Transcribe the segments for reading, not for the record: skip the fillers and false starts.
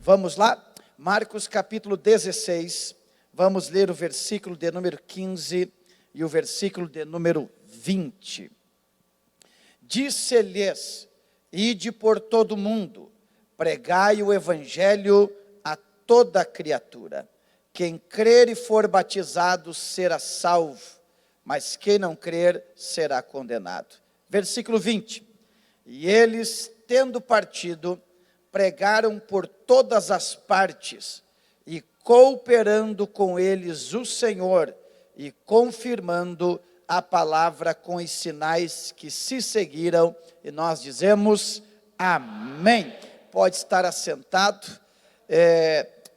Vamos lá? Marcos capítulo 16, vamos ler o versículo de número 15 e o versículo de número 20. Disse-lhes: ide por todo o mundo, pregai o evangelho a toda criatura. Quem crer e for batizado será salvo, mas quem não crer será condenado. Versículo 20. E eles, tendo partido, pregaram por todas as partes, e cooperando com eles o Senhor, e confirmando a palavra com os sinais que se seguiram, e nós dizemos amém. Pode estar assentado.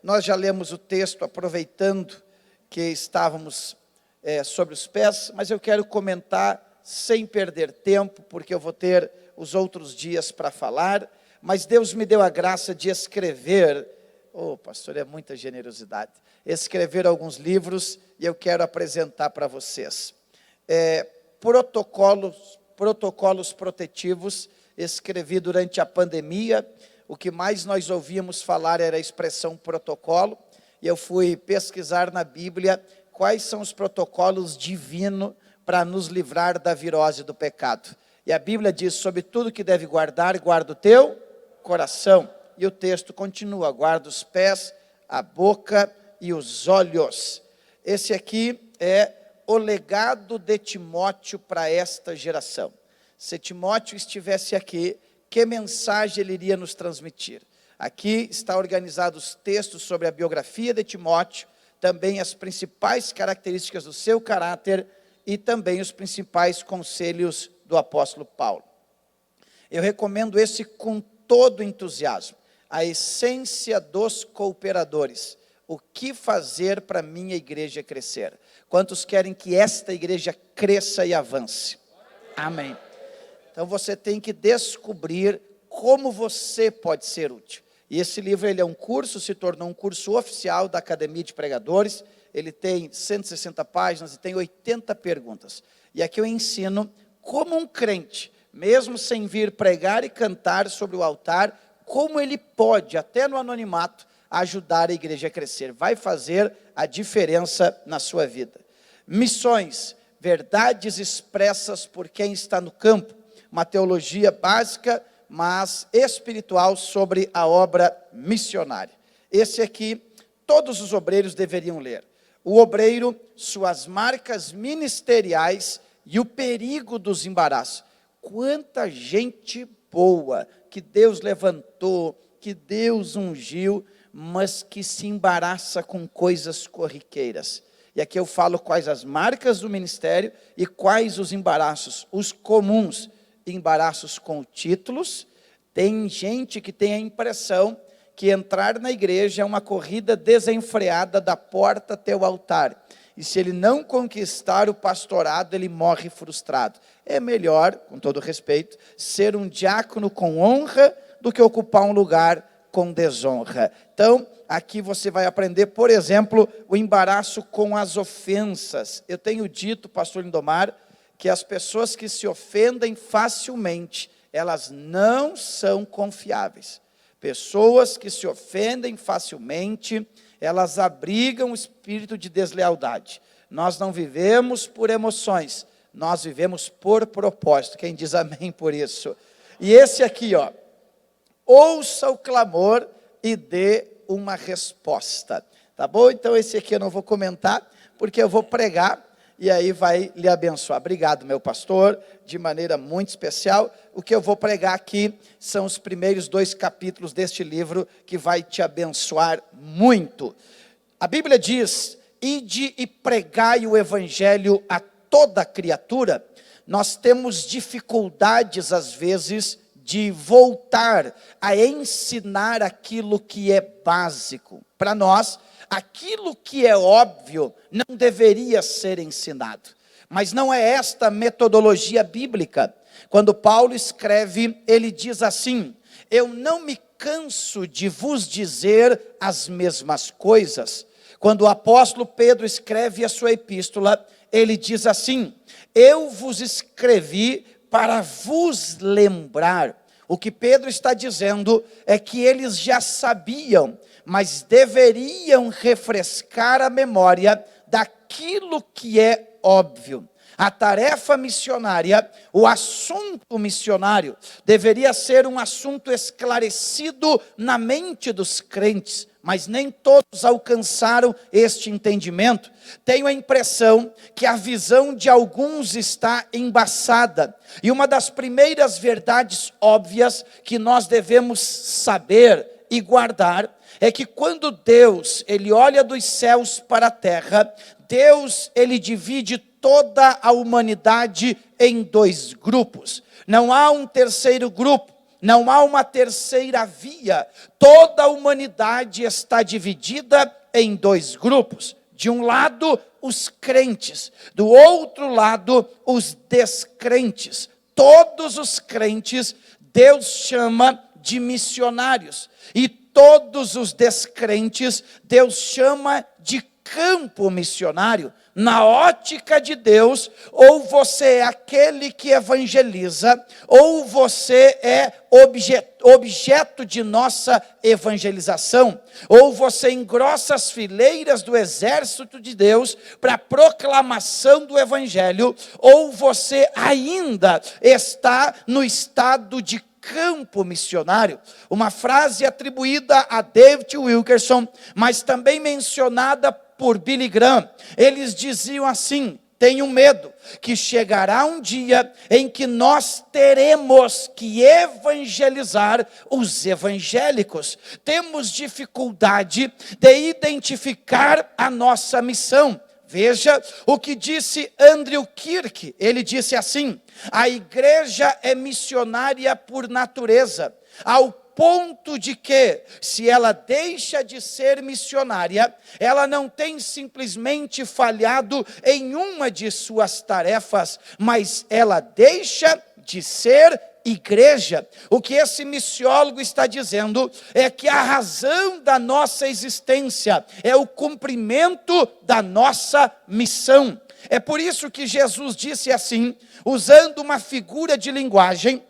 Nós já lemos o texto, aproveitando que estávamos sobre os pés, mas eu quero comentar sem perder tempo, porque eu vou ter os outros dias para falar. Mas Deus me deu a graça de escrever, pastor, é muita generosidade, escrever alguns livros, e eu quero apresentar para vocês. Protocolos protetivos, escrevi durante a pandemia. O que mais nós ouvíamos falar era a expressão protocolo, e eu fui pesquisar na Bíblia quais são os protocolos divinos para nos livrar da virose do pecado. E a Bíblia diz: sobre tudo que deve guardar, guarda o teu coração. E o texto continua: guarda os pés, a boca e os olhos. Esse aqui é o legado de Timóteo para esta geração. Se Timóteo estivesse aqui, que mensagem ele iria nos transmitir? Aqui está organizado os textos sobre a biografia de Timóteo, também as principais características do seu caráter e também os principais conselhos do apóstolo Paulo. Eu recomendo esse com todo entusiasmo. A essência dos cooperadores. O que fazer para minha igreja crescer? Quantos querem que esta igreja cresça e avance? Amém. Então você tem que descobrir como você pode ser útil. E esse livro, ele é um curso, se tornou um curso oficial da Academia de Pregadores. Ele tem 160 páginas e tem 80 perguntas. E aqui eu ensino como um crente, mesmo sem vir pregar e cantar sobre o altar, como ele pode, até no anonimato, ajudar a igreja a crescer. Vai fazer a diferença na sua vida. Missões, verdades expressas por quem está no campo. Uma teologia básica, mas espiritual sobre a obra missionária. Esse aqui, todos os obreiros deveriam ler. O obreiro, suas marcas ministeriais e o perigo dos embaraços. Quanta gente boa que Deus levantou, que Deus ungiu, mas que se embaraça com coisas corriqueiras. E aqui eu falo quais as marcas do ministério e quais os embaraços, os comuns. Embaraços com títulos. Tem gente que tem a impressão que entrar na igreja é uma corrida desenfreada da porta até o altar. E se ele não conquistar o pastorado, ele morre frustrado. É melhor, com todo respeito, ser um diácono com honra do que ocupar um lugar com desonra. Então, aqui você vai aprender, por exemplo, o embaraço com as ofensas. Eu tenho dito, pastor Lindomar, que as pessoas que se ofendem facilmente, elas não são confiáveis. Pessoas que se ofendem facilmente, elas abrigam o espírito de deslealdade. Nós não vivemos por emoções, nós vivemos por propósito. Quem diz amém por isso? E esse aqui, ouça o clamor e dê uma resposta. Tá bom? Então esse aqui eu não vou comentar, porque eu vou pregar, e aí vai lhe abençoar. Obrigado, meu pastor, de maneira muito especial. O que eu vou pregar aqui são os primeiros 2 capítulos deste livro, que vai te abençoar muito. A Bíblia diz: ide e pregai o evangelho a toda criatura. Nós temos dificuldades, às vezes, de voltar a ensinar aquilo que é básico. Para nós, aquilo que é óbvio não deveria ser ensinado. Mas não é esta a metodologia bíblica. Quando Paulo escreve, ele diz assim: eu não me canso de vos dizer as mesmas coisas. Quando o apóstolo Pedro escreve a sua epístola, ele diz assim: eu vos escrevi para vos lembrar. O que Pedro está dizendo é que eles já sabiam, mas deveriam refrescar a memória daquilo que é óbvio. A tarefa missionária, o assunto missionário, deveria ser um assunto esclarecido na mente dos crentes, mas nem todos alcançaram este entendimento. Tenho a impressão que a visão de alguns está embaçada. E uma das primeiras verdades óbvias que nós devemos saber e guardar é que quando Deus, ele olha dos céus para a terra, Deus, ele divide toda a humanidade em dois grupos. Não há um terceiro grupo, não há uma terceira via. Toda a humanidade está dividida em dois grupos. De um lado, os crentes, do outro lado, os descrentes. Todos os crentes, Deus chama de missionários. E todos os descrentes, Deus chama de campo missionário. Na ótica de Deus, ou você é aquele que evangeliza, ou você é objeto de nossa evangelização, ou você engrossa as fileiras do exército de Deus para a proclamação do evangelho, ou você ainda está no estado de campo missionário. Uma frase atribuída a David Wilkerson, mas também mencionada por Billy Graham. Eles diziam assim: tenho medo que chegará um dia em que nós teremos que evangelizar os evangélicos. Temos dificuldade de identificar a nossa missão. Veja o que disse Andrew Kirk. Ele disse assim: a igreja é missionária por natureza, ao ponto de que, se ela deixa de ser missionária, ela não tem simplesmente falhado em uma de suas tarefas, mas ela deixa de ser igreja. O que esse missiólogo está dizendo é que a razão da nossa existência é o cumprimento da nossa missão. É por isso que Jesus disse assim, usando uma figura de linguagem,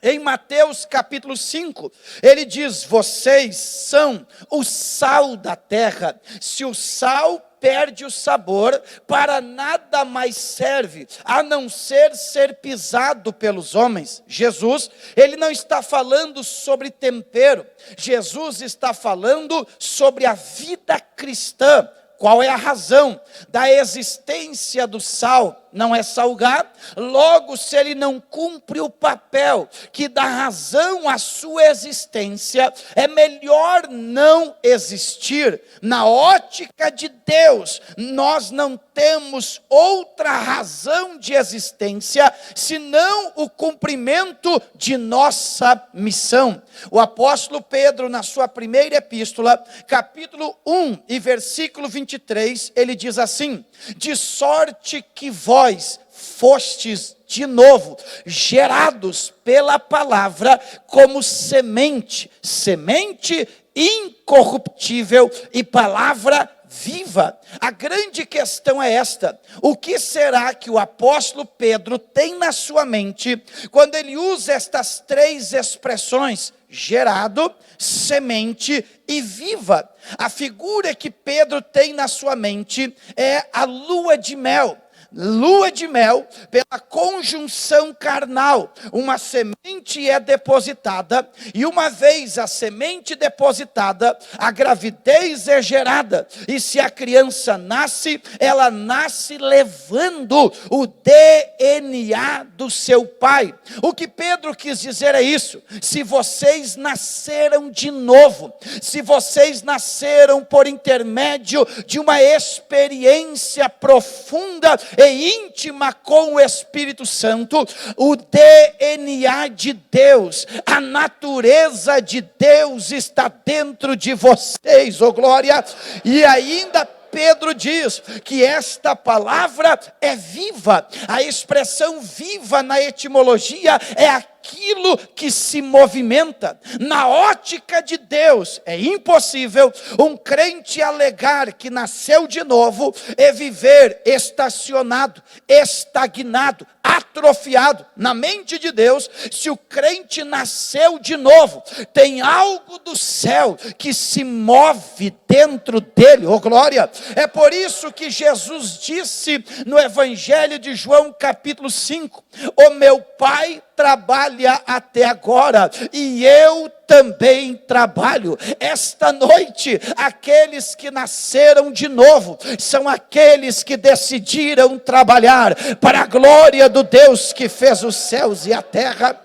em Mateus capítulo 5, ele diz: vocês são o sal da terra. Se o sal perde o sabor, para nada mais serve, a não ser pisado pelos homens. Jesus, ele não está falando sobre tempero, Jesus está falando sobre a vida cristã. Qual é a razão da existência do sal? Não é salgar. Logo, se ele não cumpre o papel que dá razão à sua existência, é melhor não existir. Na ótica de Deus, nós não temos outra razão de existência senão o cumprimento de nossa missão. O apóstolo Pedro, na sua primeira epístola, capítulo 1 e versículo 23, ele diz assim: de sorte que vós fostes de novo gerados pela palavra como semente incorruptível e palavra viva. A grande questão é esta: o que será que o apóstolo Pedro tem na sua mente quando ele usa estas três expressões: gerado, semente e viva? A figura que Pedro tem na sua mente é a lua de mel. Lua de mel, pela conjunção carnal, uma semente é depositada, e uma vez a semente depositada, a gravidez é gerada, e se a criança nasce, ela nasce levando o DNA do seu pai. O que Pedro quis dizer é isso: se vocês nasceram de novo, se vocês nasceram por intermédio de uma experiência profunda e íntima com o Espírito Santo, o DNA de Deus, a natureza de Deus está dentro de vocês, oh glória. E ainda Pedro diz que esta palavra é viva. A expressão viva na etimologia é aquilo que se movimenta. Na ótica de Deus, é impossível um crente alegar que nasceu de novo e viver estacionado, estagnado, atrofiado na mente de Deus, se o crente nasceu de novo, tem algo do céu que se move dentro dele, oh glória. É por isso que Jesus disse no Evangelho de João capítulo 5, o meu Pai trabalha até agora, e eu também trabalho. Esta noite, aqueles que nasceram de novo, são aqueles que decidiram trabalhar, para a glória do Deus que fez os céus e a terra.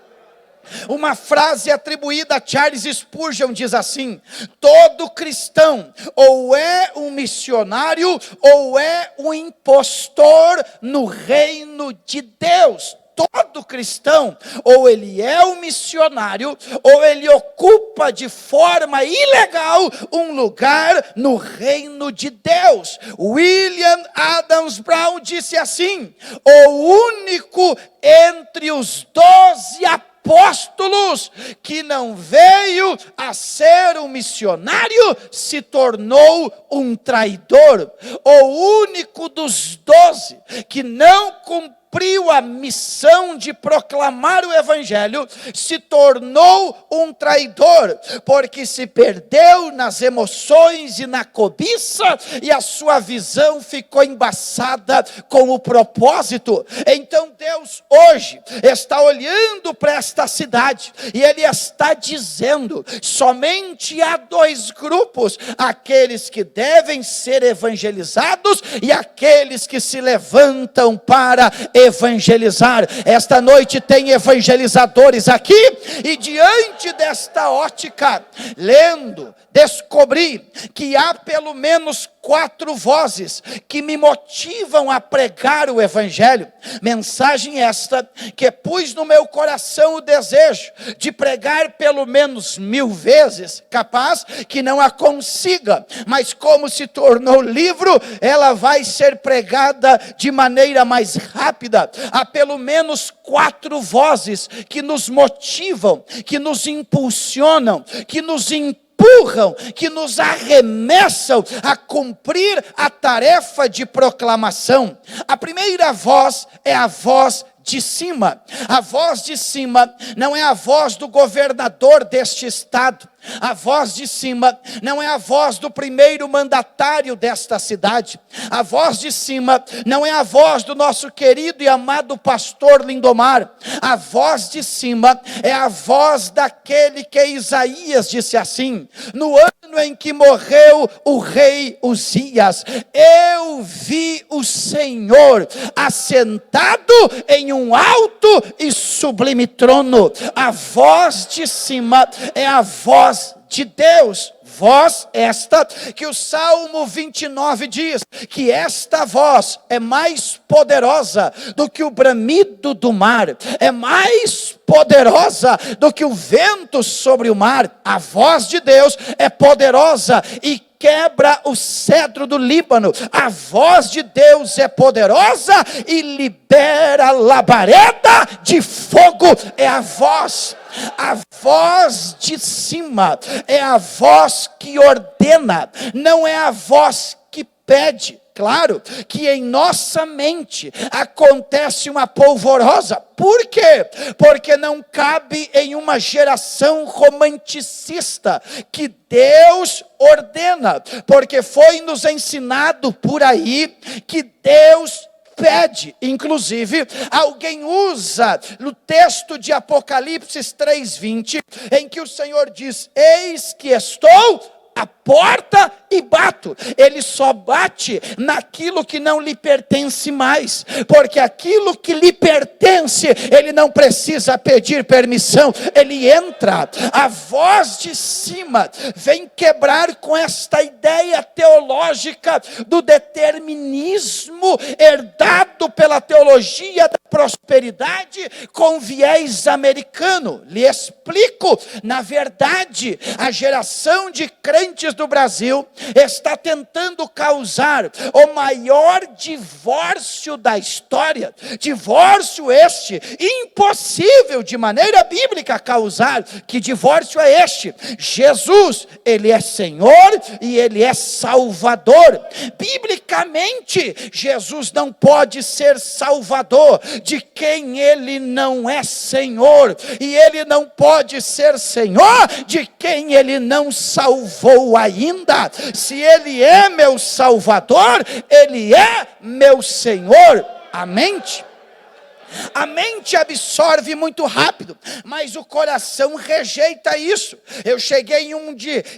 Uma frase atribuída a Charles Spurgeon diz assim: todo cristão ou é um missionário, ou é um impostor no reino de Deus. Todo cristão, ou ele é um missionário, ou ele ocupa de forma ilegal um lugar no reino de Deus. William Adams Brown disse assim: o único entre os 12 apóstolos que não veio a ser um missionário se tornou um traidor. O único dos 12 que não cumpriu a missão de proclamar o Evangelho se tornou um traidor, porque se perdeu nas emoções e na cobiça, e a sua visão ficou embaçada com o propósito. Então Deus hoje está olhando para esta cidade, e Ele está dizendo: somente há dois grupos, aqueles que devem ser evangelizados e aqueles que se levantam para evangelizar. Esta noite tem evangelizadores aqui, e diante desta ótica, lendo, descobri que há pelo menos 4 vozes que me motivam a pregar o Evangelho. Mensagem esta que pus no meu coração o desejo de pregar pelo menos 1000 vezes, capaz que não a consiga, mas como se tornou livro, ela vai ser pregada de maneira mais rápida. Há pelo menos 4 vozes que nos motivam, que nos impulsionam, que nos empurram, que nos arremessam a cumprir a tarefa de proclamação. A primeira voz é a voz de cima. A voz de cima não é a voz do governador deste estado. A voz de cima não é a voz do primeiro mandatário desta cidade. A voz de cima não é a voz do nosso querido e amado pastor Lindomar. A voz de cima é a voz daquele que Isaías disse assim: no ano em que morreu o rei Uzias, eu vi o Senhor assentado em um alto e sublime trono. A voz de cima é a voz de Deus. Voz esta que o Salmo 29 diz que esta voz é mais poderosa do que o bramido do mar, é mais poderosa do que o vento sobre o mar. A voz de Deus é poderosa e quebra o cedro do Líbano. A voz de Deus é poderosa e libera labareda de fogo. É a voz de cima é a voz que ordena, não é a voz que pede. Claro que em nossa mente acontece uma polvorosa. Por quê? Porque não cabe em uma geração romanticista que Deus ordena. Porque foi nos ensinado por aí que Deus pede. Inclusive, alguém usa no texto de Apocalipse 3:20, em que o Senhor diz: eis que estou à porta e bato. Ele só bate naquilo que não lhe pertence mais, porque aquilo que lhe pertence, ele não precisa pedir permissão, ele entra. A voz de cima vem quebrar com esta ideia teológica do determinismo herdado pela teologia da prosperidade com viés americano. Lhe explico: na verdade, a geração de crentes representantes do Brasil está tentando causar o maior divórcio da história. Divórcio este impossível de maneira bíblica causar. Que divórcio é este? Jesus, ele é Senhor e ele é Salvador. Biblicamente, Jesus não pode ser Salvador de quem ele não é Senhor, e ele não pode ser Senhor de quem ele não salvou ainda. Se ele é meu Salvador, ele é meu Senhor. Amém? A mente absorve muito rápido, mas o coração rejeita isso. Eu cheguei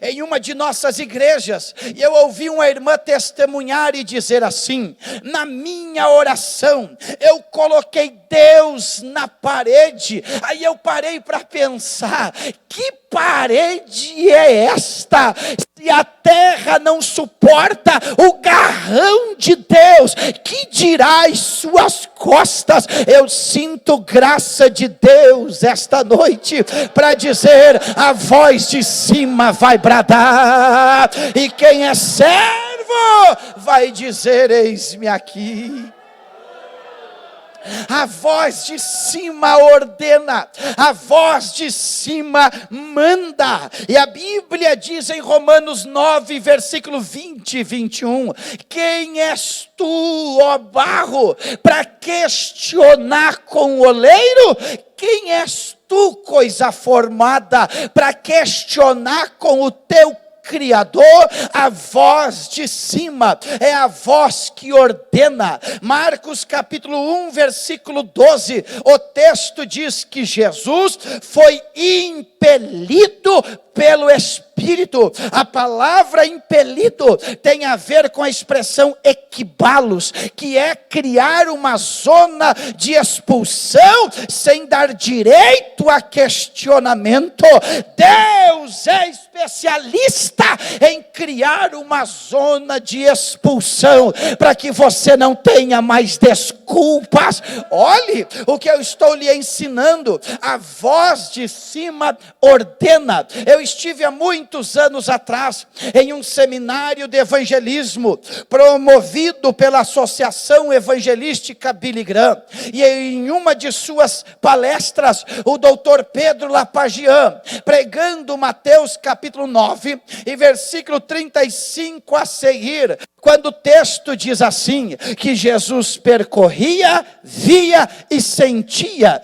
em uma de nossas igrejas, e eu ouvi uma irmã testemunhar e dizer assim: na minha oração, eu coloquei Deus na parede. Aí eu parei para pensar: que parede é esta? Se a terra não suporta o garrão de Deus, que dirá as suas costas? Eu sinto graça de Deus esta noite para dizer: a voz de cima vai bradar, e quem é servo vai dizer: eis-me aqui. A voz de cima ordena, a voz de cima manda. E a Bíblia diz em Romanos 9, versículo 20 e 21, quem és tu, ó barro, para questionar com o oleiro? Quem és tu, coisa formada, para questionar com o teu Criador? A voz de cima é a voz que ordena. Marcos capítulo 1, versículo 12, o texto diz que Jesus foi impelido pelo Espírito. A palavra impelido tem a ver com a expressão equibalos, que é criar uma zona de expulsão sem dar direito a questionamento. Deus é especialista em criar uma zona de expulsão, para que você não tenha mais desculpas. Olhe o que eu estou lhe ensinando. A voz de cima ordena. Eu estive há muitos anos atrás em um seminário de evangelismo promovido pela Associação Evangelística Billy Graham, e em uma de suas palestras o doutor Pedro Lapagian, pregando Mateus capítulo 9 e versículo 35 a seguir, quando o texto diz assim, que Jesus percorria, via e sentia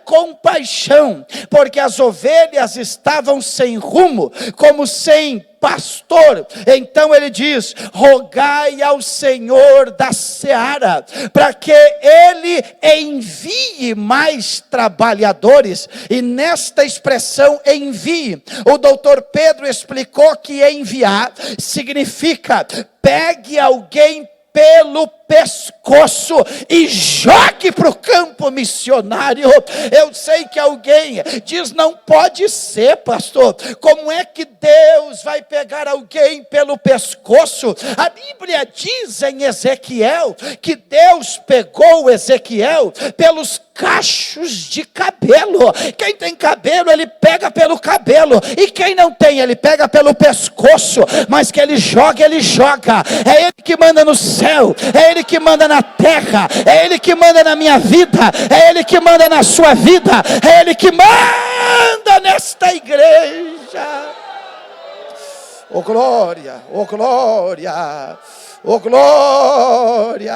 compaixão, porque as ovelhas estavam sem rumo, como sem pastor. Então ele diz: rogai ao Senhor da seara, para que ele envie mais trabalhadores. E nesta expressão envie, o doutor Pedro explicou que enviar significa: pegue alguém pelo pescoço e jogue para o campo missionário. Eu sei que alguém diz: não pode ser, pastor, como é que Deus vai pegar alguém pelo pescoço? A Bíblia diz em Ezequiel que Deus pegou Ezequiel pelos cachos de cabelo. Quem tem cabelo, ele pega pelo cabelo, e quem não tem, ele pega pelo pescoço. Mas que ele joga, ele joga. É ele que manda no céu, é ele que manda na terra, é ele que manda na minha vida, é ele que manda na sua vida, é ele que manda nesta igreja. Oh glória, oh glória, oh glória.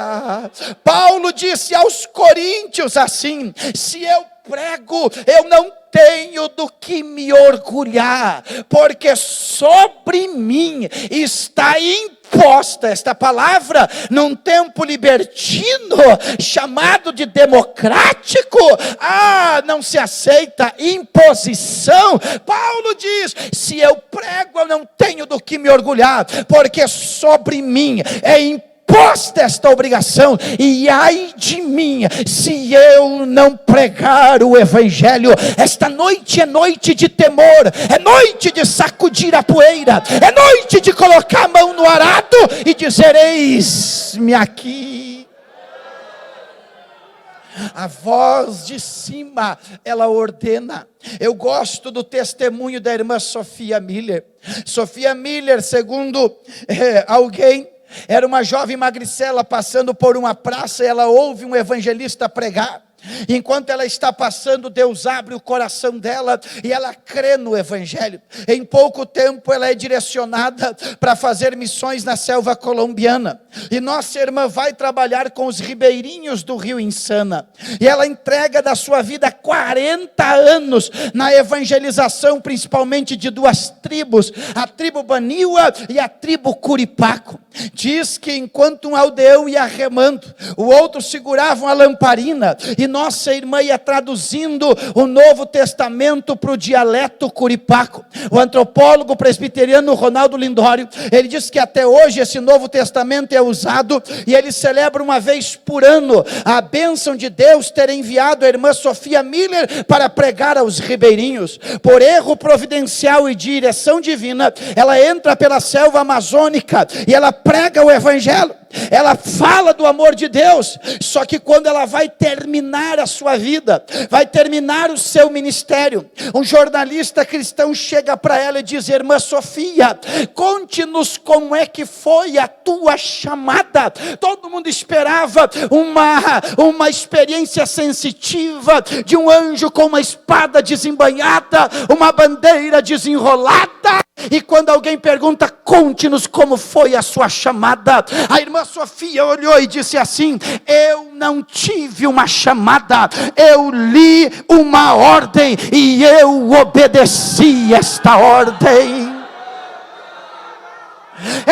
Paulo disse aos coríntios assim: se eu prego, eu não tenho do que me orgulhar, porque sobre mim está imposta, esta palavra, num tempo libertino, chamado de democrático, não se aceita imposição. Paulo diz: se eu prego, eu não tenho do que me orgulhar, porque sobre mim é imposta esta obrigação, e ai de mim se eu não pregar o evangelho. Esta noite é noite de temor, é noite de sacudir a poeira, é noite de colocar a mão no arado e dizer: eis-me aqui. A voz de cima, ela ordena. Eu gosto do testemunho da irmã Sofia Miller. Sofia Miller, segundo alguém, era uma jovem magricela passando por uma praça e ela ouve um evangelista pregar. Enquanto ela está passando, Deus abre o coração dela e ela crê no evangelho. Em pouco tempo ela é direcionada para fazer missões na selva colombiana. E nossa irmã vai trabalhar com os ribeirinhos do rio Insana. E ela entrega da sua vida 40 anos na evangelização, principalmente de duas tribos, a tribo Baniwa e a tribo Curipaco. Diz que enquanto um aldeão ia remando, o outro segurava uma lamparina, e nossa irmã ia traduzindo o Novo Testamento para o dialeto curipaco. O antropólogo presbiteriano Ronaldo Lindório, ele diz que até hoje esse Novo Testamento é usado, e ele celebra uma vez por ano a bênção de Deus ter enviado a irmã Sofia Miller para pregar aos ribeirinhos. Por erro providencial e direção divina, ela entra pela selva amazônica e ela prega o evangelho. Ela fala do amor de Deus, só que quando ela vai terminar a sua vida, vai terminar o seu ministério, um jornalista cristão chega para ela e diz: irmã Sofia, conte-nos como é que foi a tua chamada. Todo mundo esperava uma experiência sensitiva, de um anjo com uma espada desembainhada, uma bandeira desenrolada. E quando alguém pergunta: conte-nos como foi a sua chamada, a irmã Sofia olhou e disse assim: eu não tive uma chamada, eu li uma ordem e eu obedeci esta ordem.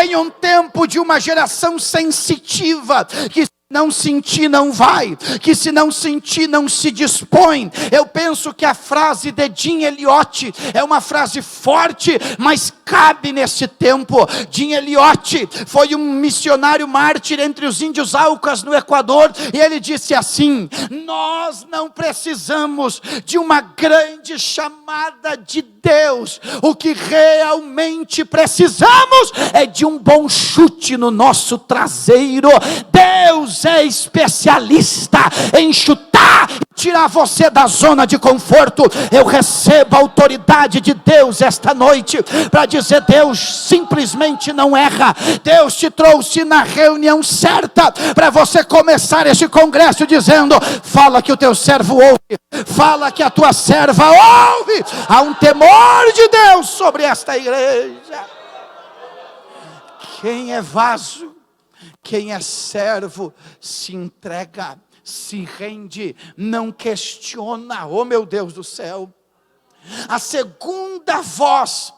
Em um tempo de uma geração sensitiva, que não sentir não vai, que se não sentir não se dispõe. Eu penso que a frase de Jim Elliot é uma frase forte, mas cabe nesse tempo. Jim Elliot foi um missionário mártir entre os índios Aucas no Equador, e ele disse assim: nós não precisamos de uma grande chamada de Deus, o que realmente precisamos é de um bom chute no nosso traseiro. Deus é especialista em chutar, tirar você da zona de conforto. Eu recebo a autoridade de Deus esta noite para dizer: Deus simplesmente não erra. Deus te trouxe na reunião certa para você começar este congresso dizendo: fala que o teu servo ouve, fala que a tua serva ouve. Há um temor de Deus sobre esta igreja. Quem é vaso, quem é servo, se entrega, se rende, não questiona. Oh meu Deus do céu. A segunda voz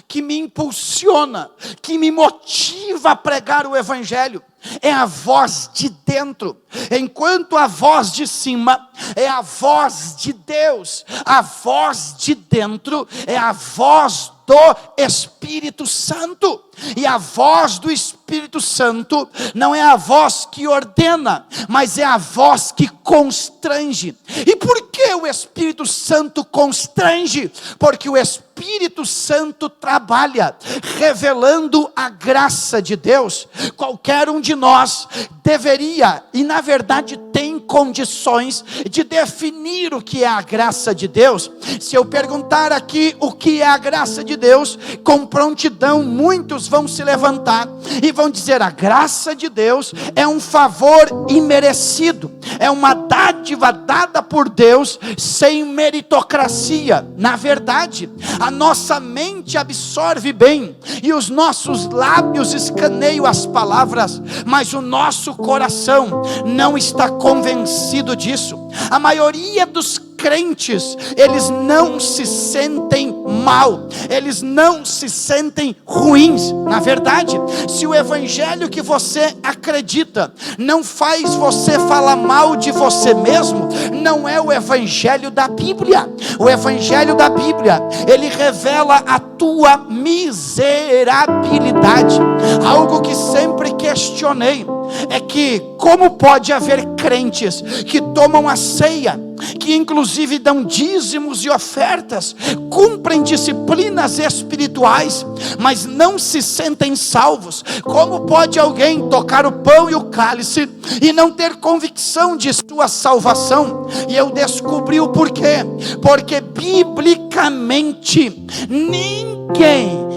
que me impulsiona, que me motiva a pregar o evangelho, é a voz de dentro. Enquanto a voz de cima é a voz de Deus, a voz de dentro é a voz do Espírito Santo. E a voz do Espírito Santo não é a voz que ordena, mas é a voz que constrange. E por que o Espírito Santo constrange? Porque o Espírito Santo trabalha revelando a graça de Deus. Qualquer um de nós deveria, e na verdade tem condições de definir o que é a graça de Deus. Se eu perguntar aqui o que é a graça de Deus, com prontidão muitos vão se levantar e vão dizer: a graça de Deus é um favor imerecido, é uma dádiva dada por Deus sem meritocracia. Na verdade, a nossa mente absorve bem e os nossos lábios escaneiam as palavras, mas o nosso coração não está convencido disso. A maioria dos crentes, eles não se sentem mal, eles não se sentem ruins. Na verdade, se o evangelho que você acredita não faz você falar mal de você mesmo, não é o evangelho da Bíblia. O evangelho da Bíblia, ele revela a tua miserabilidade. Algo que sempre questionei é que como pode haver crentes que tomam a ceia que inclusive dão dízimos e ofertas, cumprem disciplinas espirituais, mas não se sentem salvos. Como pode alguém tocar o pão e o cálice e não ter convicção de sua salvação? E eu descobri o porquê. Porque biblicamente ninguém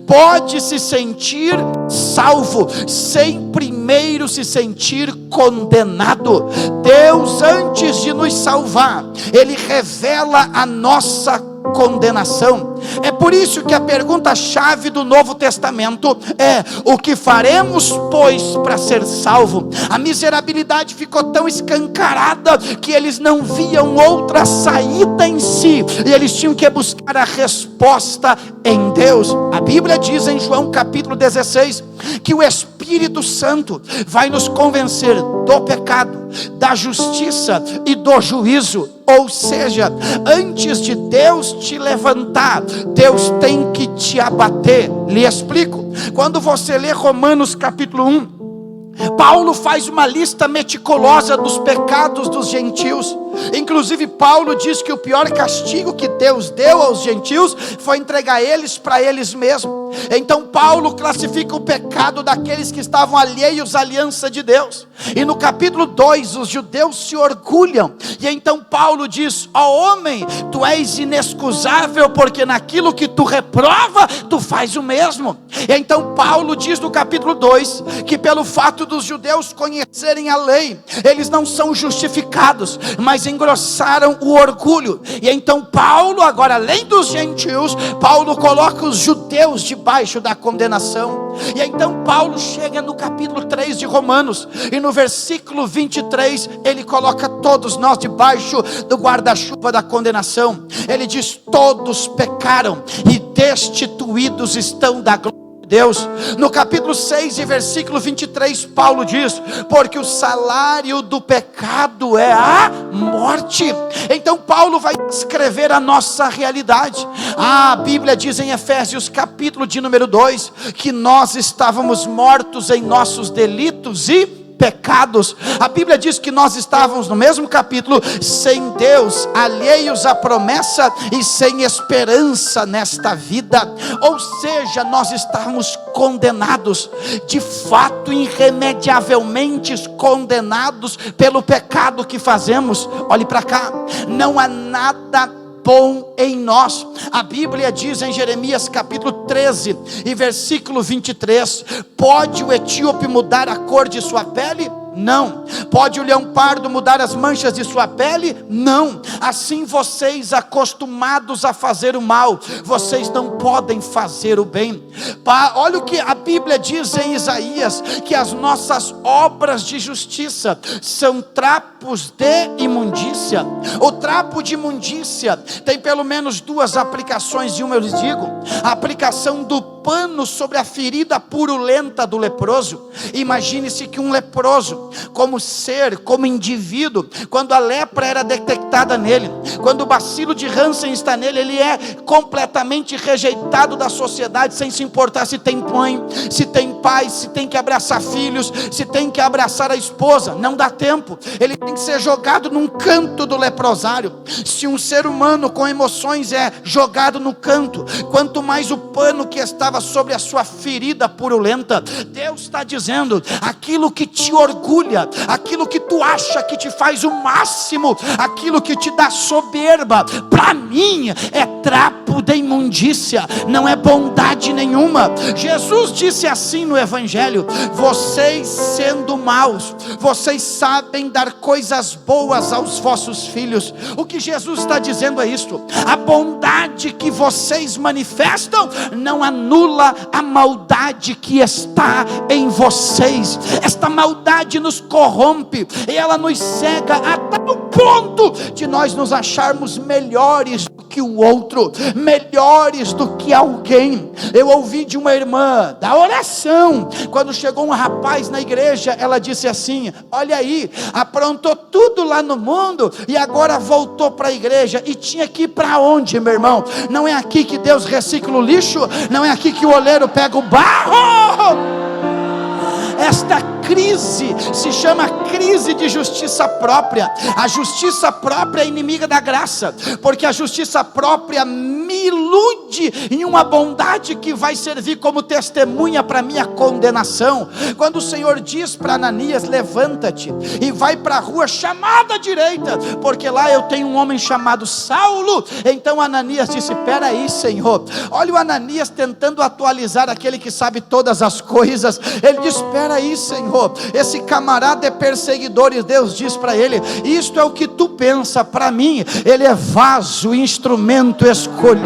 pode se sentir salvo sem primeiro se sentir condenado. Deus, antes de nos salvar, Ele revela a nossa condenação. É por isso que a pergunta-chave do Novo Testamento é: o que faremos, pois, para ser salvo? A miserabilidade ficou tão escancarada que eles não viam outra saída em si, e eles tinham que buscar a resposta em Deus. A Bíblia diz em João capítulo 16 que o Espírito Santo vai nos convencer do pecado, da justiça e do juízo. Ou seja, antes de Deus te levantar, Deus tem que te abater. Lhe explico. Quando você lê Romanos capítulo 1, Paulo faz uma lista meticulosa dos pecados dos gentios. Inclusive Paulo diz que o pior castigo que Deus deu aos gentios foi entregar eles para eles mesmos. Então Paulo classifica o pecado daqueles que estavam alheios à aliança de Deus. E no capítulo 2 os judeus se orgulham. E então Paulo diz: ó homem, tu és inexcusável, porque naquilo que tu reprova, tu faz o mesmo. E então Paulo diz no capítulo 2 que pelo fato dos judeus conhecerem a lei, eles não são justificados, mas engrossaram o orgulho. E então Paulo, agora além dos gentios, Paulo coloca os judeus debaixo da condenação. E então Paulo chega no capítulo 3 de Romanos, e no versículo 23 ele coloca todos nós debaixo do guarda-chuva da condenação. Ele diz: todos pecaram e destituídos estão da glória de Deus. No capítulo 6 e versículo 23 Paulo diz: porque o salário do pecado é a morte. Então Paulo vai escrever a nossa realidade. A Bíblia diz em Efésios capítulo de número 2 que nós estávamos mortos em nossos delitos e pecados. A Bíblia diz que nós estávamos no mesmo capítulo sem Deus, alheios à promessa e sem esperança nesta vida. Ou seja, nós estávamos condenados, de fato irremediavelmente condenados pelo pecado que fazemos. Olhe para cá, não há nada bom em nós. A Bíblia diz em Jeremias capítulo 13 e versículo 23: pode o etíope mudar a cor de sua pele? Não. Pode o leão pardo mudar as manchas de sua pele? Não. Assim vocês, acostumados a fazer o mal, vocês não podem fazer o bem. Olha o que a Bíblia diz em Isaías, que as nossas obras de justiça são trapos de imundícia. O trapo de imundícia tem pelo menos duas aplicações, e uma eu lhes digo: a aplicação do pano sobre a ferida purulenta do leproso. Imagine-se que um leproso, como ser, como indivíduo, quando a lepra era detectada nele, quando o bacilo de Hansen está nele, ele é completamente rejeitado da sociedade, sem se importar se tem mãe, se tem pai, se tem que abraçar filhos, se tem que abraçar a esposa. Não dá tempo, ele tem que ser jogado num canto do leprosário. Se um ser humano com emoções é jogado no canto, quanto mais o pano que estava sobre a sua ferida purulenta. Deus está dizendo: aquilo que te orgulha, aquilo que tu acha que te faz o máximo, aquilo que te dá soberba, para mim é trapo de imundícia, não é bondade nenhuma. Jesus disse assim no Evangelho: vocês sendo maus, vocês sabem dar coisas boas aos vossos filhos. O que Jesus está dizendo é isto: a bondade que vocês manifestam não anula a maldade que está em vocês. Esta maldade nos corrompe e ela nos cega até o ponto de nós nos acharmos melhores do que o outro, melhores do que alguém. Eu ouvi de uma irmã da oração, quando chegou um rapaz na igreja, ela disse assim: olha aí, aprontou tudo lá no mundo e agora voltou para a igreja. E tinha que ir para onde, meu irmão? Não é aqui que Deus recicla o lixo? Não é aqui que o oleiro pega o barro? Esta crise, se chama crise de justiça própria. A justiça própria é inimiga da graça, porque a justiça própria me ilude em uma bondade que vai servir como testemunha para minha condenação. Quando o Senhor diz para Ananias: levanta-te e vai para a rua chamada à direita, porque lá eu tenho um homem chamado Saulo. Então Ananias disse: espera aí, Senhor. Olha o Ananias tentando atualizar aquele que sabe todas as coisas. Ele diz: espera aí, Senhor, esse camarada é perseguidor. E Deus diz para ele: isto é o que tu pensa, para mim ele é vaso, instrumento escolhido.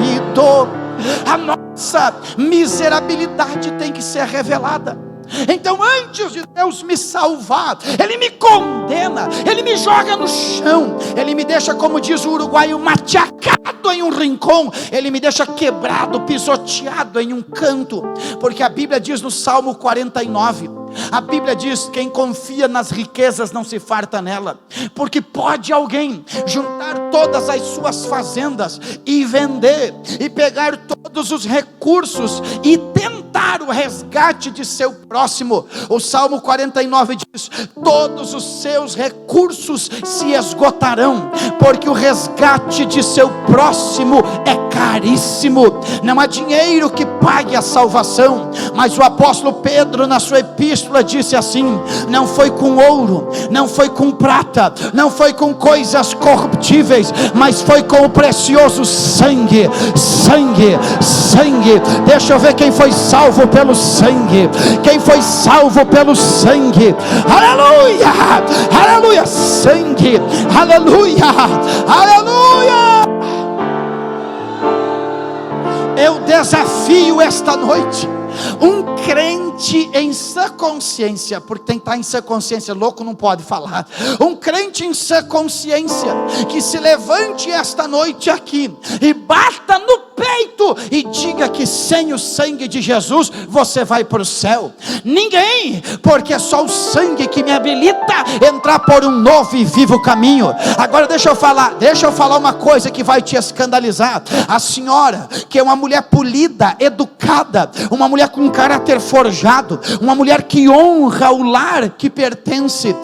A nossa miserabilidade tem que ser revelada. Então, antes de Deus me salvar, Ele me condena, Ele me joga no chão, Ele me deixa, como diz o uruguaio, machucado em um rincão, Ele me deixa quebrado, pisoteado em um canto. Porque a Bíblia diz no Salmo 49, a Bíblia diz: quem confia nas riquezas não se farta nela. Porque pode alguém juntar todas as suas fazendas e vender, e pegar todos os recursos e tentar o resgate de seu próximo. O Salmo 49 diz: todos os seus recursos se esgotarão, porque o resgate de seu próximo é caríssimo. Não há dinheiro que pague a salvação. Mas o apóstolo Pedro, na sua epístola, disse assim: não foi com ouro, não foi com prata, não foi com coisas corruptíveis, mas foi com o precioso sangue. Sangue, sangue. Deixa eu ver quem foi salvo pelo sangue. Quem foi salvo pelo sangue? Aleluia, aleluia. Sangue, aleluia, aleluia. Eu desafio esta noite um crente em sã consciência, porque tem que estar em sã consciência, louco não pode falar. Um crente em sã consciência, que se levante esta noite aqui e bata no peito e diga que sem o sangue de Jesus você vai para o céu. Ninguém, porque é só o sangue que me habilita a entrar por um novo e vivo caminho. Agora deixa eu falar uma coisa que vai te escandalizar. A senhora, que é uma mulher polida, educada, uma mulher com caráter forjado, uma mulher que honra o lar que pertence,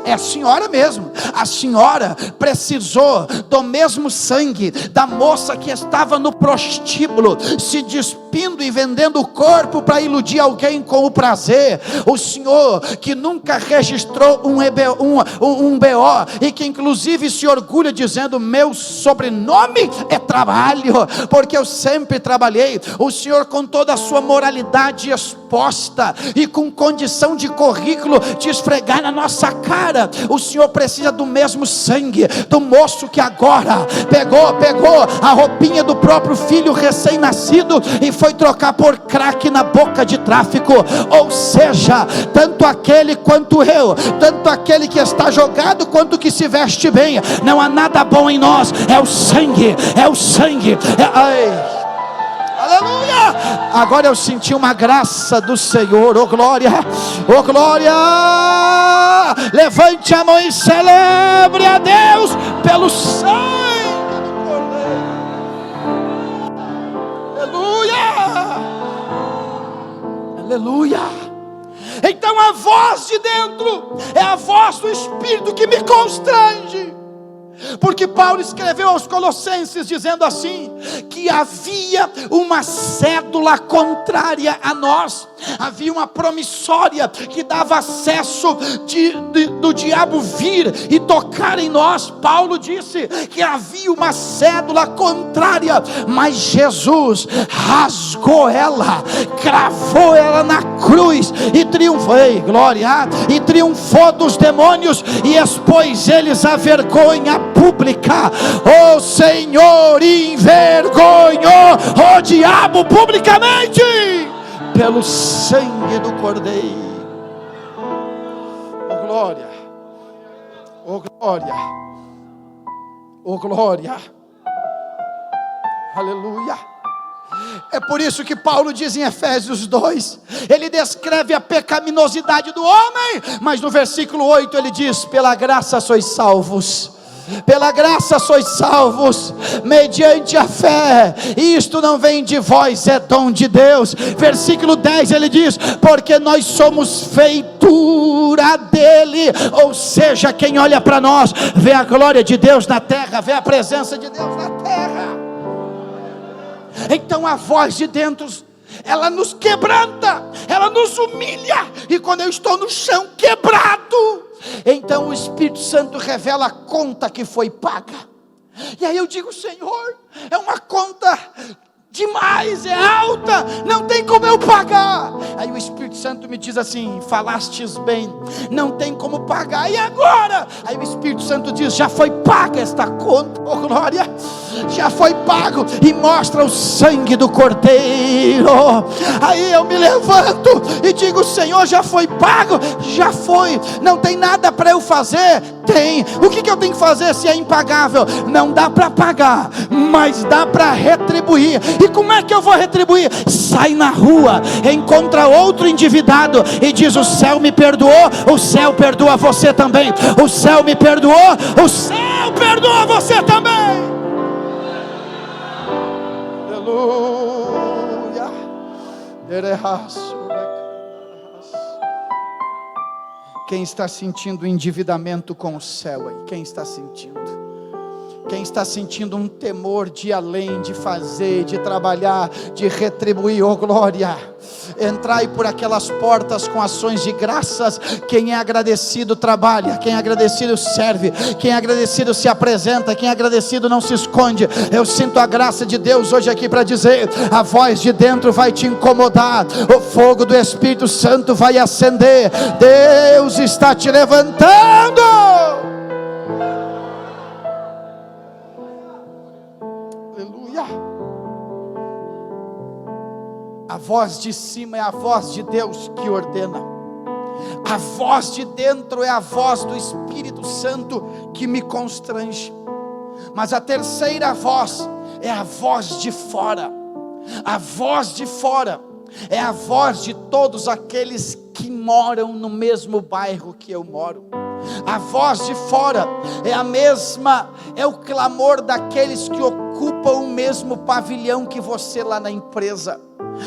é a senhora mesmo. A senhora precisou do mesmo sangue da moça que estava no prostíbulo, se despindo e vendendo o corpo para iludir alguém com o prazer. O senhor que nunca registrou um BO e que inclusive se orgulha dizendo: meu sobrenome é trabalho, porque eu sempre trabalhei. O senhor, com toda a sua moralidade exposta e com condição de currículo de esfregar na nossa cara, o senhor precisa do mesmo sangue do moço que agora pegou a roupinha do próprio filho recém-nascido e foi trocar por crack na boca de tráfico. Ou seja, tanto aquele quanto eu, tanto aquele que está jogado quanto que se veste bem, não há nada bom em nós. É o sangue, aleluia. Agora eu senti uma graça do Senhor. Oh glória, oh glória. Levante a mão e celebre a Deus pelo sangue do Cordeiro. Aleluia, aleluia. Então a voz de dentro é a voz do Espírito que me constrange. Porque Paulo escreveu aos Colossenses dizendo assim, que havia uma cédula contrária a nós, havia uma promissória que dava acesso do diabo vir e tocar em nós. Paulo disse que havia uma cédula contrária, mas Jesus rasgou ela, cravou ela na cruz e triunfou, e triunfou dos demônios e expôs eles à vergonha pública. O Senhor envergonhou o diabo publicamente pelo sangue do Cordeiro. Oh glória, oh glória, oh glória, aleluia. É por isso que Paulo diz em Efésios 2, ele descreve a pecaminosidade do homem, mas no versículo 8 ele diz: pela graça sois salvos pela graça sois salvos, mediante a fé, e isto não vem de vós, é dom de Deus. Versículo 10 ele diz: porque nós somos feitura dele, ou seja, quem olha para nós, vê a glória de Deus na terra, vê a presença de Deus na terra. Então a voz de dentro, ela nos quebranta, ela nos humilha, e quando eu estou no chão quebrado, então o Espírito Santo revela a conta que foi paga, e aí eu digo: Senhor, é uma conta demais, é alta, não tem como eu pagar. Aí o Espírito Santo me diz assim: falastes bem, não tem como pagar, e agora? Aí o Espírito Santo diz: já foi paga esta conta, oh glória, já foi pago, e mostra o sangue do Cordeiro. Aí eu me levanto e digo: Senhor, já foi pago, já foi, não tem nada para eu fazer. Tem, o que eu tenho que fazer se é impagável? Não dá para pagar, mas dá para retribuir. E como é que eu vou retribuir? Sai na rua, encontra outro endividado e diz: o céu me perdoou, o céu perdoa você também. O céu me perdoou, o céu perdoa você também. Aleluia. Quem está sentindo endividamento com o céu aí? Quem está sentindo? Quem está sentindo um temor de ir além, de fazer, de trabalhar, de retribuir, oh glória, entrai por aquelas portas com ações de graças. Quem é agradecido trabalha, quem é agradecido serve, quem é agradecido se apresenta, quem é agradecido não se esconde. Eu sinto a graça de Deus hoje aqui para dizer: a voz de dentro vai te incomodar, o fogo do Espírito Santo vai acender, Deus está te levantando. A voz de cima é a voz de Deus que ordena. A voz de dentro é a voz do Espírito Santo que me constrange. Mas a terceira voz é a voz de fora. A voz de fora é a voz de todos aqueles que moram no mesmo bairro que eu moro. A voz de fora é a mesma, é o clamor daqueles que ocupam o mesmo pavilhão que você lá na empresa.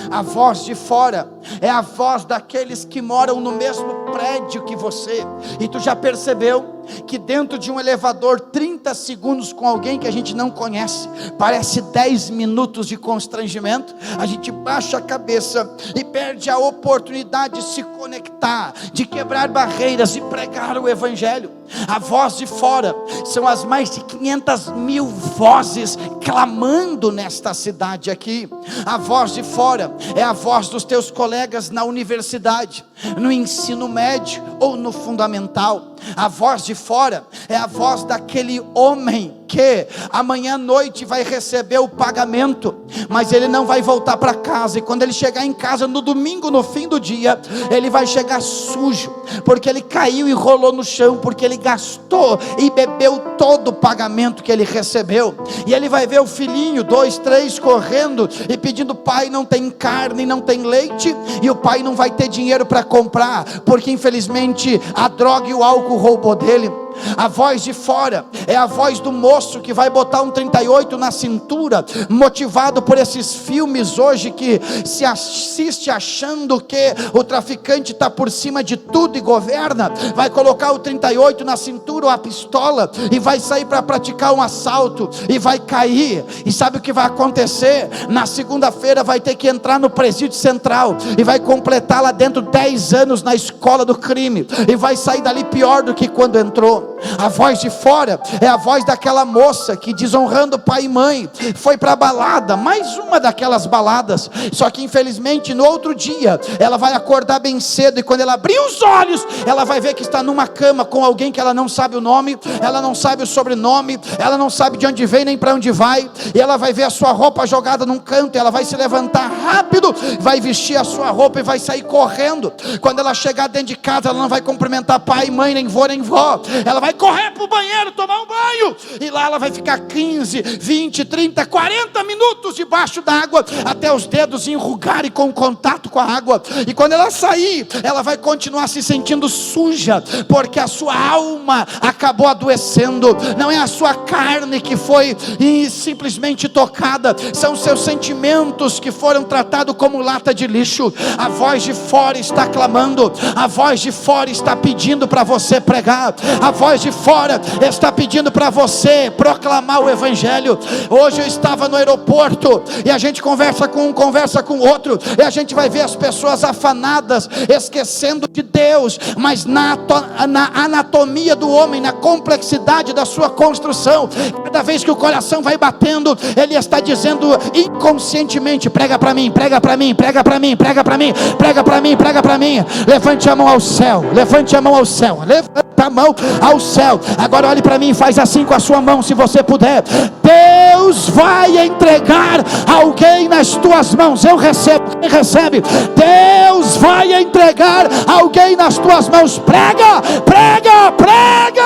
A voz de fora é a voz daqueles que moram no mesmo prédio que você. E tu já percebeu que dentro de um elevador 30 segundos com alguém que a gente não conhece parece 10 minutos de constrangimento? A gente baixa a cabeça e perde a oportunidade de se conectar, de quebrar barreiras e pregar o Evangelho. A voz de fora são as mais de 500 mil vozes clamando nesta cidade aqui. A voz de fora é a voz dos teus colegas na universidade, no ensino médio ou no fundamental. A voz de fora é a voz daquele homem que amanhã à noite vai receber o pagamento, mas ele não vai voltar para casa, e quando ele chegar em casa no domingo, no fim do dia, ele vai chegar sujo, porque ele caiu e rolou no chão, porque ele gastou e bebeu todo o pagamento que ele recebeu. E ele vai ver o filhinho, 2, 3, correndo e pedindo: pai, não tem carne, não tem leite, e o pai não vai ter dinheiro para comprar, porque infelizmente a droga e o álcool roubou dele. A voz de fora é a voz do moço que vai botar um 38 na cintura, motivado por esses filmes hoje que se assiste achando que o traficante está por cima de tudo e governa. Vai colocar o 38 na cintura ou a pistola e vai sair para praticar um assalto e vai cair. E sabe o que vai acontecer? Na segunda-feira vai ter que entrar no presídio central e vai completar lá dentro 10 anos na escola do crime, e vai sair dali pior do que quando entrou. A voz de fora é a voz daquela moça que, desonrando pai e mãe, foi para a balada, mais uma daquelas baladas, só que infelizmente no outro dia ela vai acordar bem cedo, e quando ela abrir os olhos, ela vai ver que está numa cama com alguém que ela não sabe o nome, ela não sabe o sobrenome, ela não sabe de onde vem nem para onde vai, e ela vai ver a sua roupa jogada num canto, e ela vai se levantar rápido, vai vestir a sua roupa e vai sair correndo. Quando ela chegar dentro de casa, ela não vai cumprimentar pai, mãe, nem vô, nem vó, ela ela vai correr para o banheiro, tomar um banho, e lá ela vai ficar 15, 20, 30, 40 minutos debaixo d'água, até os dedos enrugarem com contato com a água, e quando ela sair, ela vai continuar se sentindo suja, porque a sua alma acabou adoecendo. Não é a sua carne que foi simplesmente tocada, são seus sentimentos que foram tratados como lata de lixo. A voz de fora está clamando, a voz de fora está pedindo para você pregar, a voz de fora está pedindo para você proclamar o evangelho. Hoje eu estava no aeroporto, e a gente conversa com um, conversa com outro, e a gente vai ver as pessoas afanadas, esquecendo de Deus, mas na anatomia do homem, na complexidade da sua construção, cada vez que o coração vai batendo, ele está dizendo inconscientemente: prega para mim, prega para mim, prega para mim, prega para mim, prega para mim, prega para mim. Levante a mão ao céu, levante a mão ao céu, levante a mão ao céu. Agora olhe para mim e faz assim com a sua mão, se você puder. Deus vai entregar alguém nas tuas mãos. Eu recebo, quem recebe? Deus vai entregar alguém nas tuas mãos. Prega, prega, prega.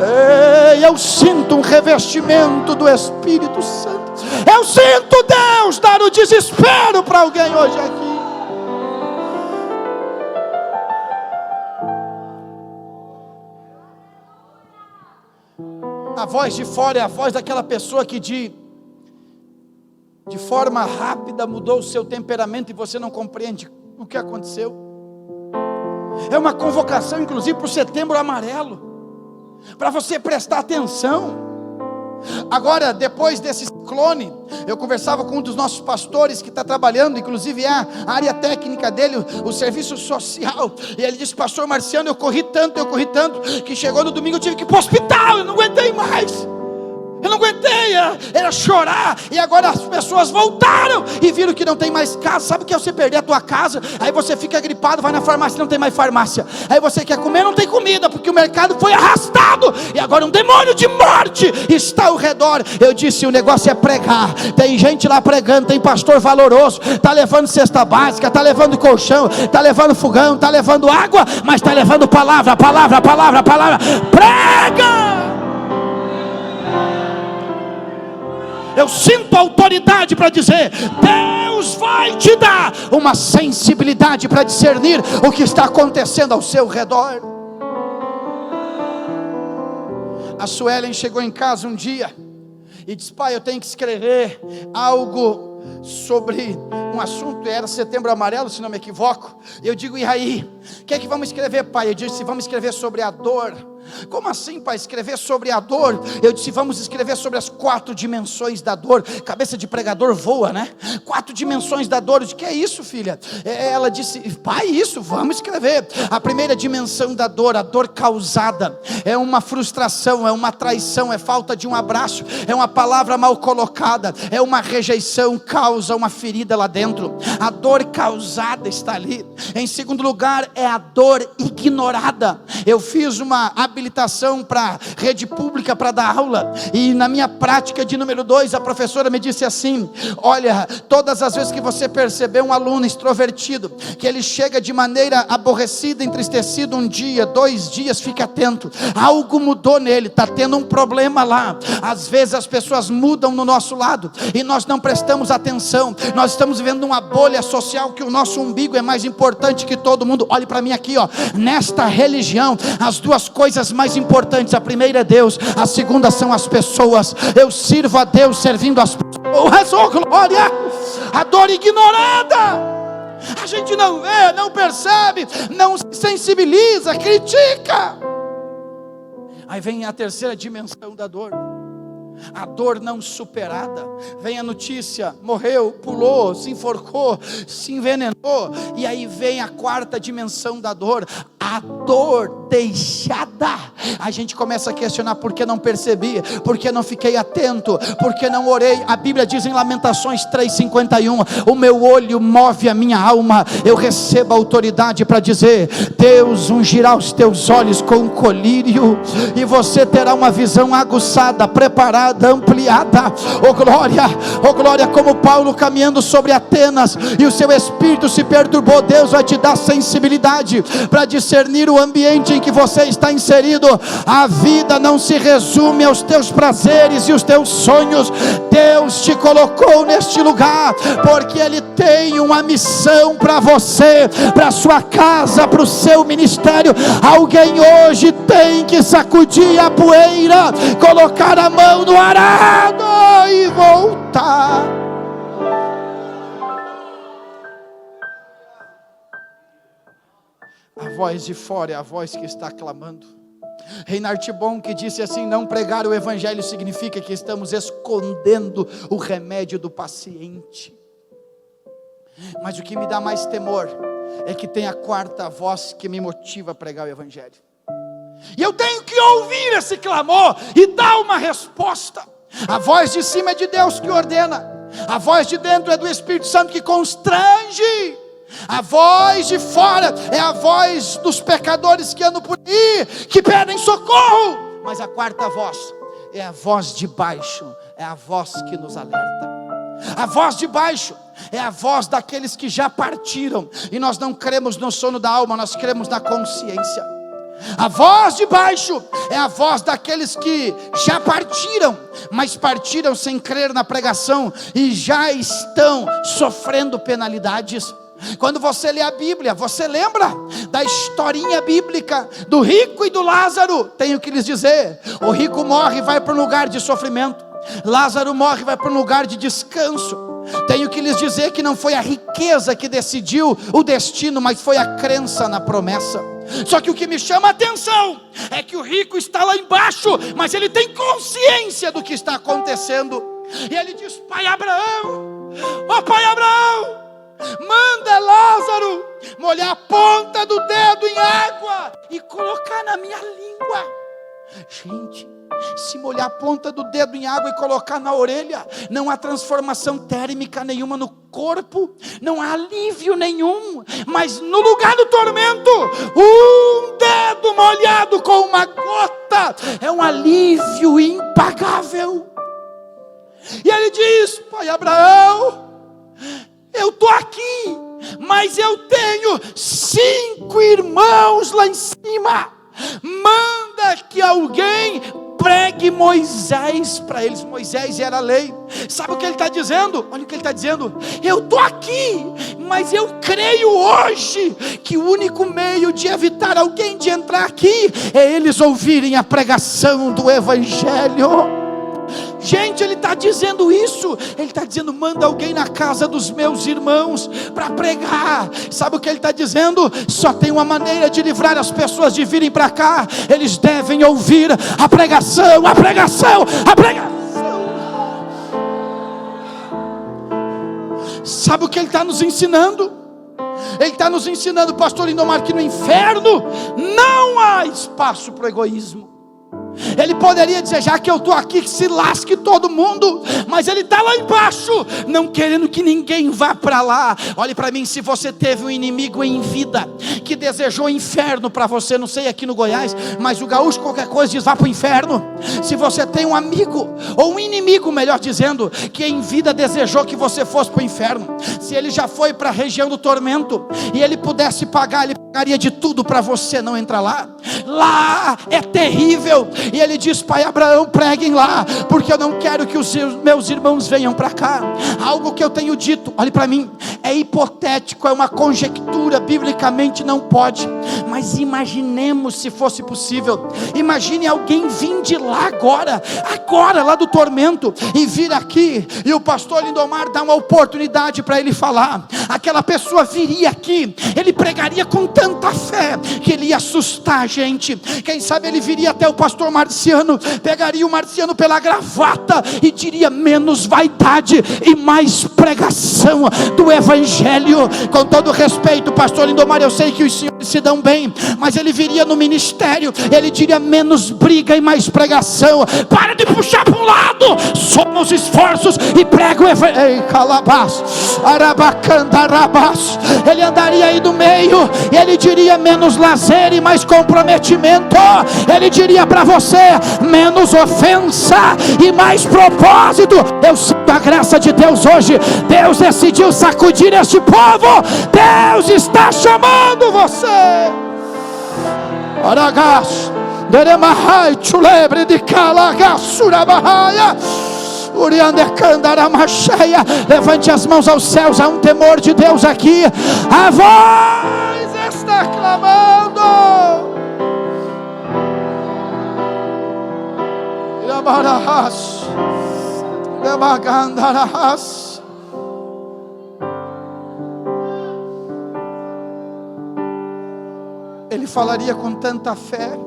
Ei, eu sinto um revestimento do Espírito Santo. Eu sinto Deus dar o desespero para alguém hoje aqui. A voz de fora é a voz daquela pessoa que de forma rápida mudou o seu temperamento e você não compreende o que aconteceu. É uma convocação inclusive para o Setembro Amarelo, para você prestar atenção. Agora, depois desse ciclone, eu conversava com um dos nossos pastores que está trabalhando, inclusive é a área técnica dele, o serviço social, e ele disse: pastor Marciano, eu corri tanto, que chegou no domingo eu tive que ir para o hospital, eu não aguentei mais. Eu não aguentei, era chorar. E agora as pessoas voltaram e viram que não tem mais casa. Sabe o que é você perder a tua casa? Aí você fica gripado, vai na farmácia, não tem mais farmácia. Aí você quer comer, não tem comida, porque o mercado foi arrastado. E agora um demônio de morte está ao redor. Eu disse: o negócio é pregar. Tem gente lá pregando, tem pastor valoroso, está levando cesta básica, está levando colchão, está levando fogão, está levando água, mas está levando palavra, palavra, palavra, palavra. Prega! Eu sinto autoridade para dizer: Deus vai te dar uma sensibilidade para discernir o que está acontecendo ao seu redor. A Suelen chegou em casa um dia e disse: pai, eu tenho que escrever algo sobre um assunto, era Setembro Amarelo, se não me equivoco. Eu digo: e aí, o que é que vamos escrever, pai? Eu disse: vamos escrever sobre a dor. Como assim, pai, escrever sobre a dor? Eu disse: vamos escrever sobre as 4 dimensões da dor. Cabeça de pregador voa, né? 4 dimensões da dor. Eu disse: que é isso, filha? Ela disse: pai, isso, vamos escrever. A primeira dimensão da dor, a dor causada, é uma frustração, é uma traição, é falta de um abraço, é uma palavra mal colocada, é uma rejeição, causa uma ferida lá dentro. A dor causada está ali. Em segundo lugar, é a dor ignorada. Eu fiz uma habilitação para rede pública para dar aula, e na minha prática de número 2, a professora me disse assim: olha, todas as vezes que você perceber um aluno extrovertido, que ele chega de maneira aborrecida, entristecido, 1 dia, 2 dias, fique atento, algo mudou nele, está tendo um problema lá. Às vezes as pessoas mudam no nosso lado e nós não prestamos atenção. Nós estamos vivendo uma bolha social que o nosso umbigo é mais importante que todo mundo. Olhe para mim aqui, ó. Nesta religião, as 2 coisas mais importantes: a primeira é Deus, a segunda são as pessoas. Eu sirvo a Deus servindo as pessoas. Oh, glória! A dor ignorada, a gente não vê, não percebe, não se sensibiliza, critica. Aí vem a terceira dimensão da dor, a dor não superada. Vem a notícia: morreu, pulou, se enforcou, se envenenou. E aí vem a 4ª dimensão da dor, a dor deixada. A gente começa a questionar: por que não percebi? Por que não fiquei atento? Por que não orei? A Bíblia diz em Lamentações 3:51: o meu olho move a minha alma. Eu recebo autoridade para dizer: Deus ungirá os teus olhos com colírio, e você terá uma visão aguçada, preparada liberada, ampliada. Oh glória, como Paulo caminhando sobre Atenas, e o seu espírito se perturbou. Deus vai te dar sensibilidade para discernir o ambiente em que você está inserido. A vida não se resume aos teus prazeres e os teus sonhos. Deus te colocou neste lugar, porque Ele tem uma missão para você, para a sua casa, para o seu ministério. Alguém hoje tem que sacudir a poeira, colocar a mão no arado e voltar. A voz de fora é a voz que está clamando. Reinhard Bonk disse assim: não pregar o evangelho significa que estamos escondendo o remédio do paciente. Mas o que me dá mais temor é que tem a quarta voz que me motiva a pregar o evangelho. E eu tenho que ouvir esse clamor e dar uma resposta. A voz de cima é de Deus que ordena. A voz de dentro é do Espírito Santo que constrange. A voz de fora é a voz dos pecadores que andam por aí, que pedem socorro. Mas a quarta voz é a voz de baixo, é a voz que nos alerta. A voz de baixo é a voz daqueles que já partiram. E nós não cremos no sono da alma, nós cremos na consciência. A voz de baixo é a voz daqueles que já partiram, mas partiram sem crer na pregação e já estão sofrendo penalidades. Quando você lê a Bíblia, você lembra da historinha bíblica do rico e do Lázaro? Tenho que lhes dizer: o rico morre e vai para um lugar de sofrimento, Lázaro morre e vai para um lugar de descanso. Tenho que lhes dizer que não foi a riqueza que decidiu o destino, mas foi a crença na promessa. Só que o que me chama a atenção é que o rico está lá embaixo, mas ele tem consciência do que está acontecendo. E ele diz: pai Abraão, ó pai Abraão, manda Lázaro molhar a ponta do dedo em água e colocar na minha língua. Gente, se molhar a ponta do dedo em água e colocar na orelha, não há transformação térmica nenhuma no corpo, não há alívio nenhum. Mas no lugar do tormento, um dedo molhado com uma gota é um alívio impagável. E ele diz: pai Abraão, eu estou aqui, mas eu tenho 5 irmãos lá em cima. Manda que alguém pregue Moisés para eles. Moisés era a lei. Sabe o que ele está dizendo? Olha o que ele está dizendo: eu estou aqui, mas eu creio hoje que o único meio de evitar alguém de entrar aqui é eles ouvirem a pregação do evangelho. Gente, ele está dizendo isso. Ele está dizendo: manda alguém na casa dos meus irmãos para pregar. Sabe o que ele está dizendo? Só tem uma maneira de livrar as pessoas de virem para cá: eles devem ouvir a pregação, a pregação, a pregação. Sabe o que ele está nos ensinando? Ele está nos ensinando, pastor Lindomar, que no inferno não há espaço para o egoísmo. Ele poderia dizer: já que eu estou aqui, que se lasque todo mundo. Mas ele está lá embaixo, não querendo que ninguém vá para lá. Olhe para mim, se você teve um inimigo em vida que desejou inferno para você, não sei aqui no Goiás, mas o gaúcho qualquer coisa diz: vá para o inferno. Se você tem um amigo, ou um inimigo melhor dizendo, que em vida desejou que você fosse para o inferno, se ele já foi para a região do tormento e ele pudesse pagar, ele pagaria de tudo para você não entrar lá. Lá é terrível. E ele diz: pai Abraão, preguem lá, porque eu não quero que os meus irmãos venham para cá. Algo que eu tenho dito, olhe para mim, é hipotético, é uma conjectura, biblicamente não pode, mas imaginemos se fosse possível. Imagine alguém vir de lá agora, lá do tormento, e vir aqui, e o pastor Lindomar dá uma oportunidade para ele falar. Aquela pessoa viria aqui, ele pregaria com tanta fé que ele ia assustar a gente. Quem sabe ele viria até o pastor Marciano, pegaria o Marciano pela gravata e diria: menos vaidade e mais pregação do evangelho. Com todo respeito, pastor Lindomar, eu sei que os senhores se dão bem, mas ele viria no ministério, ele diria: menos briga e mais pregação. Para de puxar para um lado, soma os esforços e prega o evangelho. Ei, calabás, arabacandarabás. Ele andaria aí do meio e ele diria: menos lazer e mais comprometimento. Ele diria para você: você, menos ofensa e mais propósito. Eu sinto a graça de Deus hoje. Deus decidiu sacudir este povo. Deus está chamando você. Aragas, deremahai, chulebre de calagassura bahaya. Levante as mãos aos céus. Há um temor de Deus aqui. A voz está clamando. Ele falaria com tanta fé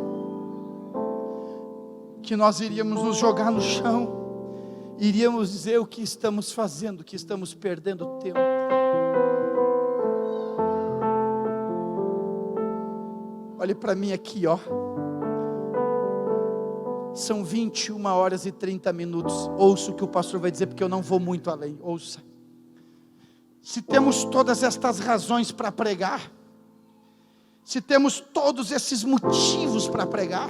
que nós iríamos nos jogar no chão. Iríamos dizer o que estamos fazendo, que estamos perdendo tempo. Olhe para mim aqui, ó. São 21 horas e 30 minutos. Ouça o que o pastor vai dizer, porque eu não vou muito além. Ouça. Se temos todas estas razões para pregar, se temos todos esses motivos para pregar,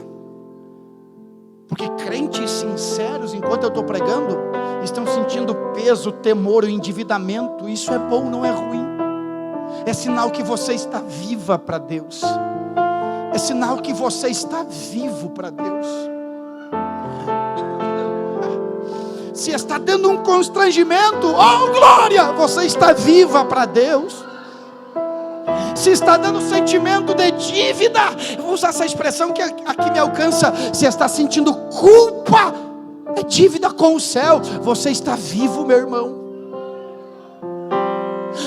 porque crentes sinceros, enquanto eu estou pregando, estão sentindo peso, temor, o endividamento. Isso é bom, não é ruim. É sinal que você está viva para Deus. É sinal que você está vivo para Deus. Se está dando um constrangimento, oh glória, você está viva para Deus. Se está dando sentimento de dívida, eu vou usar essa expressão que aqui me alcança. Se está sentindo culpa, é dívida com o céu. Você está vivo, meu irmão.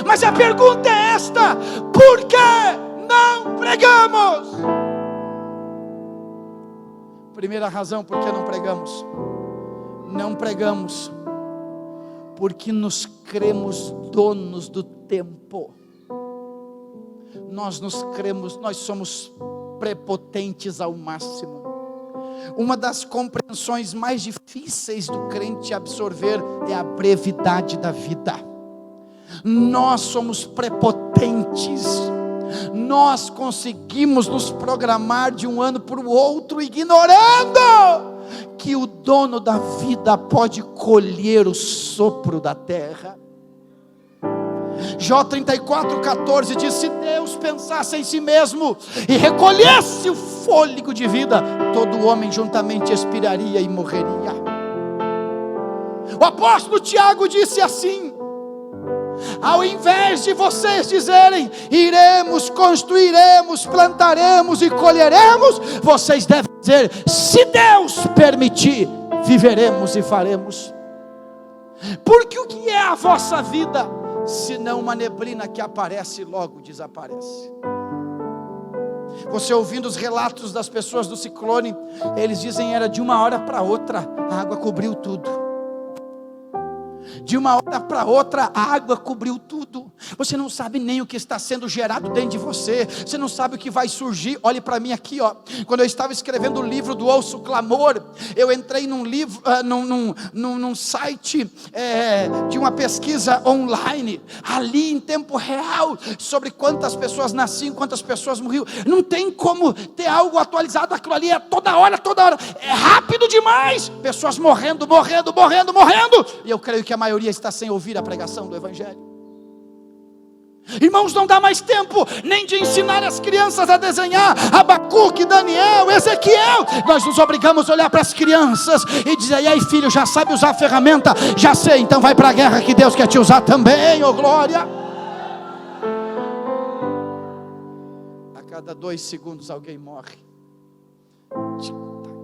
Mas a pergunta é esta: por que não pregamos? Primeira razão por que não pregamos. Não pregamos porque nos cremos donos do tempo. Nós nos cremos, nós somos prepotentes ao máximo. Uma das compreensões mais difíceis do crente absorver é a brevidade da vida. Nós somos prepotentes. Nós conseguimos nos programar de um ano para o outro, ignorando que o dono da vida pode colher o sopro da terra. Jó 34:14 diz: se Deus pensasse em si mesmo e recolhesse o fôlego de vida, todo homem juntamente expiraria e morreria. O apóstolo Tiago disse assim: ao invés de vocês dizerem iremos, construiremos, plantaremos e colheremos, vocês devem dizer: se Deus permitir, viveremos e faremos. Porque o que é a vossa vida, senão uma neblina que aparece e logo desaparece? Você ouvindo os relatos das pessoas do ciclone, eles dizem era de uma hora para outra, a água cobriu tudo. De uma hora para outra, a água cobriu tudo. Você não sabe nem o que está sendo gerado dentro de você. Você não sabe o que vai surgir. Olhe para mim aqui, ó. Quando eu estava escrevendo o livro do Ouço Clamor, eu entrei num livro, num site de uma pesquisa online, ali em tempo real, sobre quantas pessoas nasciam, quantas pessoas morriam. Não tem como ter algo atualizado. Aquilo ali é toda hora. É rápido demais. Pessoas morrendo. E eu creio que a maioria está sem ouvir a pregação do Evangelho. Irmãos, não dá mais tempo nem de ensinar as crianças a desenhar Abacuque, Daniel, Ezequiel. Nós nos obrigamos a olhar para as crianças e dizer: e aí filho, já sabe usar a ferramenta? Já sei, então vai para a guerra que Deus quer te usar também, oh glória. A cada 2 segundos alguém morre. Tic-tac,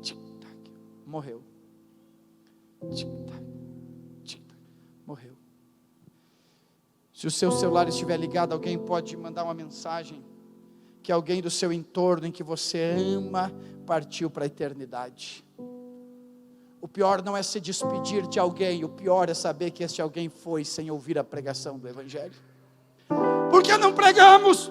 tic-tac, morreu. Tic-tac, tic-tac, morreu. Se o seu celular estiver ligado, alguém pode mandar uma mensagem que alguém do seu entorno, em que você ama, partiu para a eternidade. O pior não é se despedir de alguém, o pior é saber que esse alguém foi sem ouvir a pregação do Evangelho. Por que não pregamos?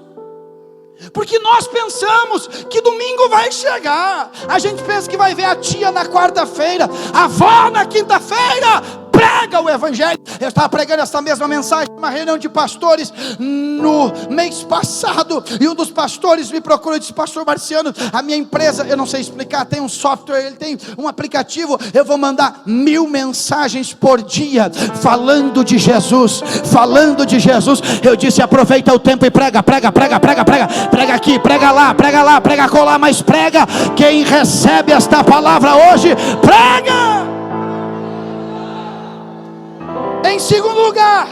Porque nós pensamos que domingo vai chegar. A gente pensa que vai ver a tia na quarta-feira, a avó na quinta-feira. Prega prega o evangelho. Eu estava pregando essa mesma mensagem numa reunião de pastores no mês passado, e um dos pastores me procurou e disse: pastor Marciano, a minha empresa, eu não sei explicar, tem um software, ele tem um aplicativo, eu vou mandar 1000 mensagens por dia, falando de Jesus, falando de Jesus. Eu disse: aproveita o tempo e prega aqui, prega lá, prega colar, mas prega. Quem recebe esta palavra hoje, prega. Em segundo lugar,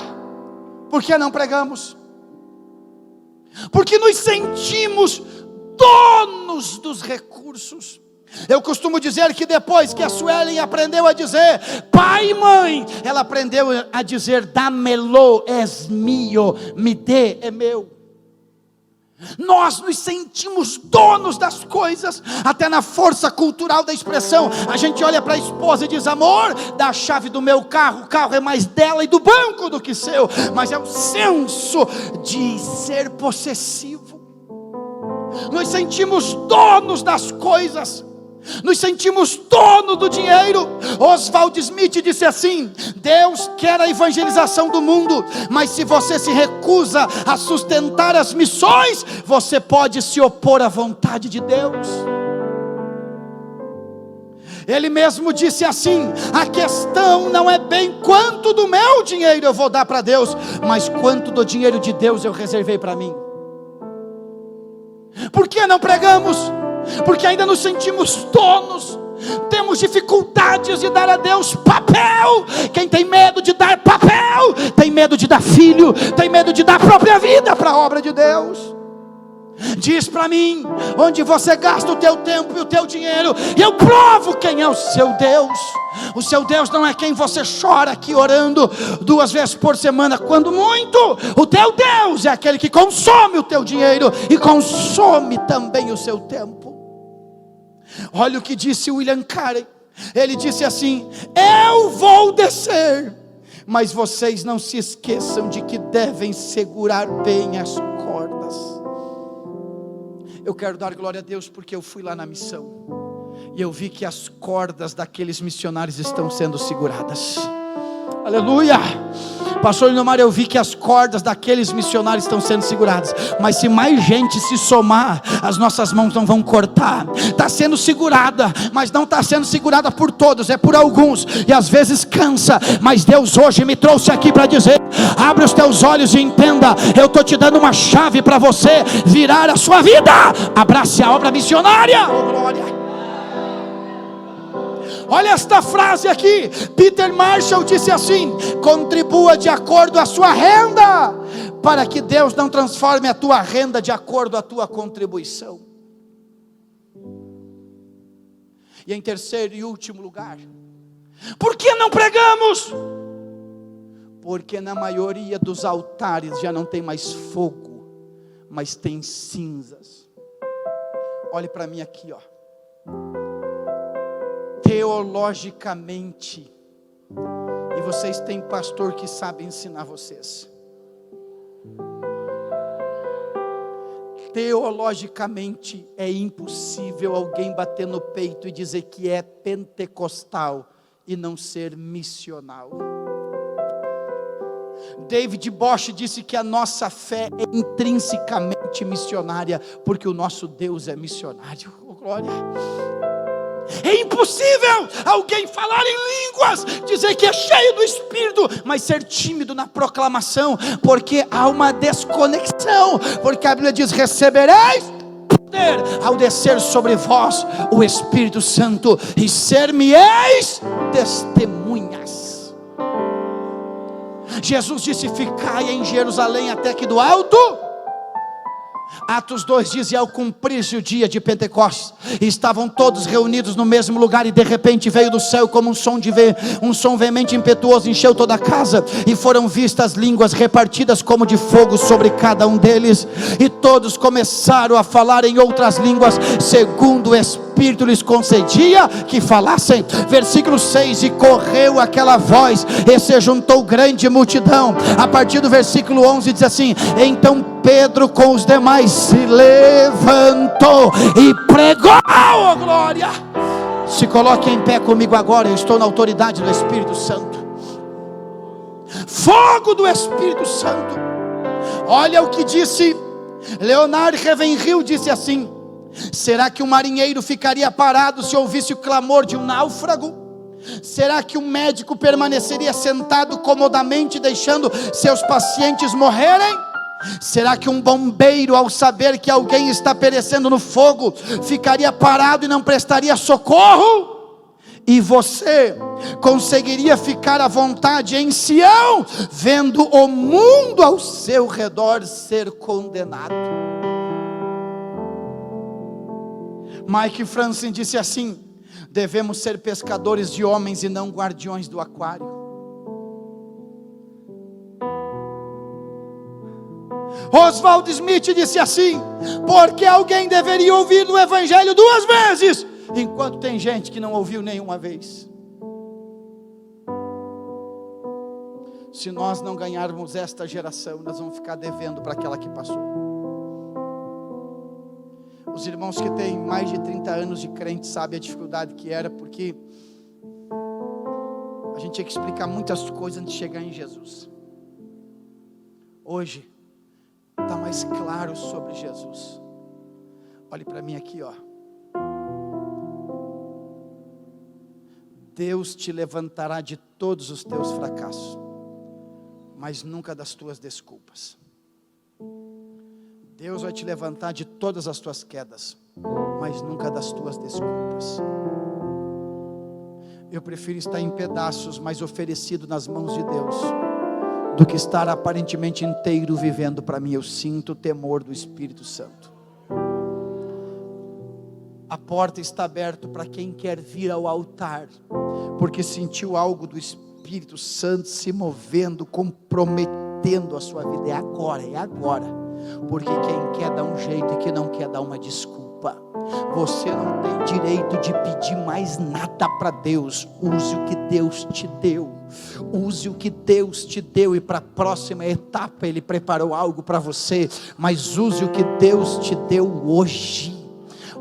por que não pregamos? Porque nos sentimos donos dos recursos. Eu costumo dizer que depois que a Suelen aprendeu a dizer pai e mãe, ela aprendeu a dizer dá-me-lo, es mío, me dê, é meu. Nós nos sentimos donos das coisas, até na força cultural da expressão. A gente olha para a esposa e diz: amor, dá a chave do meu carro, o carro é mais dela e do banco do que seu. Mas é o senso de ser possessivo. Nos sentimos donos das coisas, nos sentimos dono do dinheiro. Oswald Smith disse assim: Deus quer a evangelização do mundo, mas se você se recusa a sustentar as missões, você pode se opor à vontade de Deus. Ele mesmo disse assim: a questão não é bem quanto do meu dinheiro eu vou dar para Deus, mas quanto do dinheiro de Deus eu reservei para mim. Por que não pregamos? Porque ainda nos sentimos donos. Temos dificuldades de dar a Deus papel. Quem tem medo de dar papel, tem medo de dar filho, tem medo de dar a própria vida para a obra de Deus. Diz para mim, onde você gasta o teu tempo e o teu dinheiro, e eu provo quem é o seu Deus. O seu Deus não é quem você chora aqui orando 2 vezes por semana, quando muito. O teu Deus é aquele que consome o teu dinheiro e consome também o seu tempo. Olha o que disse William Carey. Ele disse assim: eu vou descer, mas vocês não se esqueçam de que devem segurar bem as cordas. Eu quero dar glória a Deus porque eu fui lá na missão e eu vi que as cordas daqueles missionários estão sendo seguradas. Aleluia! Pastor Lindomar, eu vi que as cordas daqueles missionários estão sendo seguradas, mas se mais gente se somar, as nossas mãos não vão cortar. Está sendo segurada, mas não está sendo segurada por todos, é por alguns, e às vezes cansa. Mas Deus hoje me trouxe aqui para dizer: abre os teus olhos e entenda, eu estou te dando uma chave para você virar a sua vida. Abrace a obra missionária. Oh, glória! Olha esta frase aqui. Peter Marshall disse assim: contribua de acordo à sua renda, para que Deus não transforme a tua renda de acordo à tua contribuição. E em terceiro e último lugar, por que não pregamos? Porque na maioria dos altares já não tem mais fogo, mas tem cinzas. Olhe para mim aqui, ó. Teologicamente, e vocês têm pastor que sabe ensinar vocês. Teologicamente é impossível alguém bater no peito e dizer que é pentecostal e não ser missional. David Bosch disse que a nossa fé é intrinsecamente missionária, porque o nosso Deus é missionário. Oh, glória! É impossível alguém falar em línguas, dizer que é cheio do Espírito, mas ser tímido na proclamação, porque há uma desconexão. Porque a Bíblia diz: recebereis poder ao descer sobre vós o Espírito Santo, e ser-me-eis testemunhas. Jesus disse: ficai em Jerusalém até que do alto. Atos 2 diz: e ao cumprir-se o dia de Pentecostes, estavam todos reunidos no mesmo lugar, e de repente veio do céu como um som veemente, impetuoso, encheu toda a casa, e foram vistas línguas repartidas como de fogo sobre cada um deles, e todos começaram a falar em outras línguas, segundo o Espírito lhes concedia que falassem. Versículo 6: e correu aquela voz, e se juntou grande multidão. A partir do versículo 11 diz assim: então Pedro com os demais se levantou e pregou. Oh, glória! Se coloque em pé comigo agora. Eu estou na autoridade do Espírito Santo. fogo do Espírito Santo. Olha o que disse Leonard Ravenhill, disse assim: será que um marinheiro ficaria parado se ouvisse o clamor de um náufrago? Será que um médico permaneceria sentado comodamente deixando seus pacientes morrerem? Será que um bombeiro, ao saber que alguém está perecendo no fogo, ficaria parado e não prestaria socorro? E você conseguiria ficar à vontade em Sião, vendo o mundo ao seu redor ser condenado? Mike Francine disse assim: devemos ser pescadores de homens e não guardiões do aquário. Oswald Smith disse assim: porque alguém deveria ouvir o evangelho 2 vezes, enquanto tem gente que não ouviu nenhuma vez. Se nós não ganharmos esta geração, nós vamos ficar devendo para aquela que passou. Os irmãos que têm mais de 30 anos de crente sabem a dificuldade que era, porque a gente tinha que explicar muitas coisas antes de chegar em Jesus. Hoje está mais claro sobre Jesus. Olhe para mim aqui, ó. Deus te levantará de todos os teus fracassos, mas nunca das tuas desculpas. Deus vai te levantar de todas as tuas quedas, mas nunca das tuas desculpas. Eu prefiro estar em pedaços, mas oferecido nas mãos de Deus, do que estar aparentemente inteiro vivendo para mim. Eu sinto o temor do Espírito Santo. A porta está aberta para quem quer vir ao altar, porque sentiu algo do Espírito Santo se movendo, comprometendo a sua vida. É agora. Porque quem quer dar um jeito e quem não quer dar uma desculpa. Você não tem direito de pedir mais nada para Deus. Use o que Deus te deu. Use o que Deus te deu, e para a próxima etapa Ele preparou algo para você. Mas use o que Deus te deu hoje.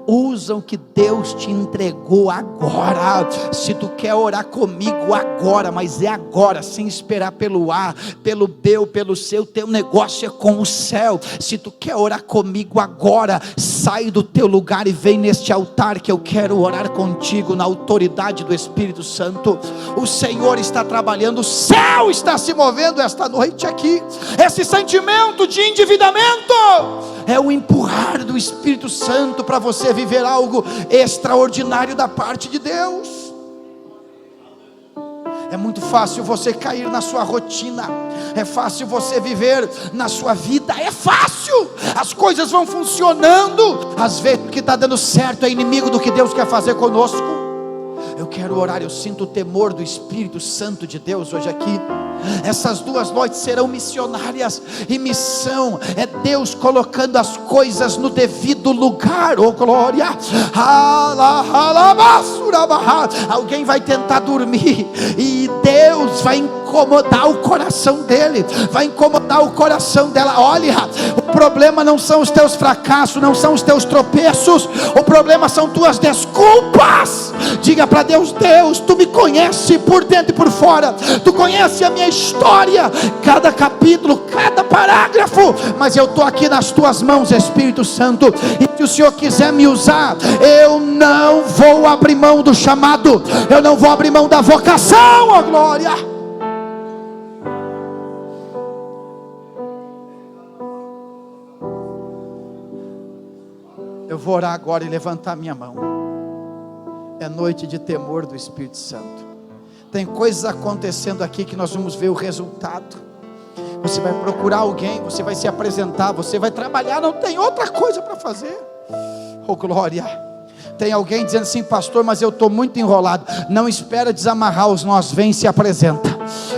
Usa o que Deus te entregou agora. Se tu quer orar comigo agora, mas é agora, sem esperar pelo A, pelo B ou pelo C, o teu negócio é com o céu. Se tu quer orar comigo agora, sai do teu lugar e vem neste altar, que eu quero orar contigo na autoridade do Espírito Santo. O Senhor está trabalhando, o céu está se movendo esta noite aqui. Esse sentimento de endividamento é o empurrar do Espírito Santo para você viver algo extraordinário da parte de Deus. É muito fácil você cair na sua rotina, é fácil você viver na sua vida, é fácil, as coisas vão funcionando. Às vezes o que está dando certo é inimigo do que Deus quer fazer conosco. Eu quero orar, eu sinto o temor do Espírito Santo de Deus hoje aqui. Essas 2 noites serão missionárias, e missão é Deus colocando as coisas no devido lugar. Oh glória! Alguém vai tentar dormir e Deus vai incomodar o coração dele, vai incomodar o coração dela. Olha, o problema não são os teus fracassos, não são os teus tropeços, o problema são tuas desculpas. Diga para Deus: Deus, tu me conhece por dentro e por fora, tu conhece a minha história, cada capítulo, cada parágrafo, mas eu estou aqui nas tuas mãos, Espírito Santo, e se o Senhor quiser me usar, eu não vou abrir mão do chamado, eu não vou abrir mão da vocação. Oh glória! Eu vou orar agora e levantar minha mão. É noite de temor do Espírito Santo. Tem coisas acontecendo aqui que nós vamos ver o resultado. Você vai procurar alguém, você vai se apresentar, você vai trabalhar, não tem outra coisa para fazer. Oh glória! Tem alguém dizendo assim: pastor, mas eu estou muito enrolado. Não espera desamarrar os nós, vem e se apresenta.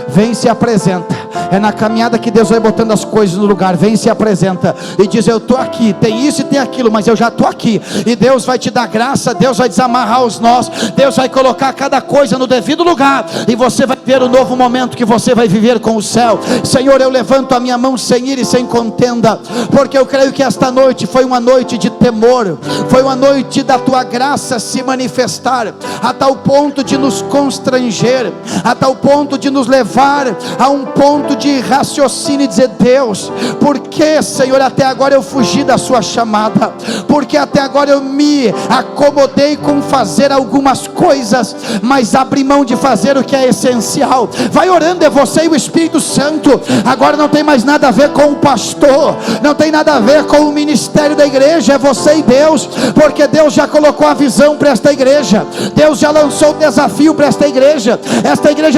Vem e se apresenta. É na caminhada que Deus vai botando as coisas no lugar. Vem e se apresenta e diz: eu estou aqui, tem isso e tem aquilo, mas eu já estou aqui. E Deus vai te dar graça, Deus vai desamarrar os nós, Deus vai colocar cada coisa no devido lugar, e você vai ver o novo momento que você vai viver com o céu. Senhor, eu levanto a minha mão sem ira e sem contenda, porque eu creio que esta noite foi uma noite de temor, foi uma noite da tua graça se manifestar, a tal ponto de nos constranger, a tal ponto de nos levar levar a um ponto de raciocínio e dizer: Deus, por que, Senhor, até agora eu fugi da sua chamada? Porque até agora eu me acomodei com fazer algumas coisas, mas abri mão de fazer o que é essencial. Vai orando, é você e o Espírito Santo. Agora não tem mais nada a ver com o pastor, não tem nada a ver com o ministério da igreja, é você e Deus, porque Deus já colocou a visão para esta igreja, Deus já lançou o desafio para esta igreja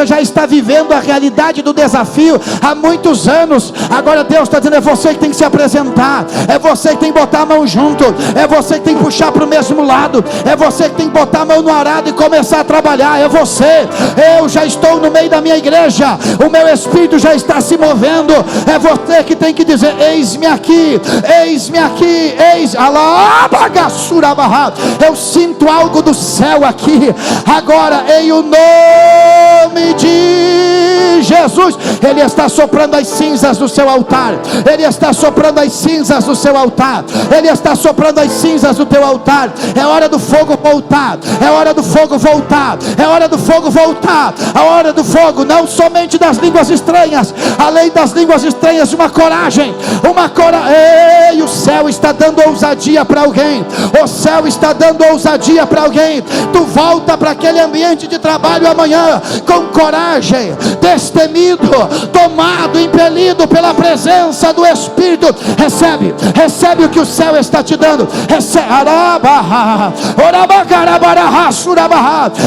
já está vivendo a realidade do desafio há muitos anos. Agora Deus está dizendo: é você que tem que se apresentar, é você que tem que botar a mão junto, é você que tem que puxar para o mesmo lado, é você que tem que botar a mão no arado e começar a trabalhar, é você. Eu já estou no meio da minha igreja, o meu espírito já está se movendo, é você que tem que dizer: eis-me aqui, eis-me aqui, eu sinto algo do céu aqui, agora em o nome de Jesus. Ele está soprando as cinzas do seu altar, Ele está soprando as cinzas do seu altar, Ele está soprando as cinzas do teu altar. É hora do fogo voltar, é hora do fogo voltar, é hora do fogo voltar, a hora do fogo, não somente das línguas estranhas, além das línguas estranhas, uma coragem. Ei, o céu está dando ousadia para alguém, o céu está dando ousadia para alguém. Tu volta para aquele ambiente de trabalho amanhã com coragem, destemido, tomado, impelido pela presença do Espírito. Recebe o que o céu está te dando.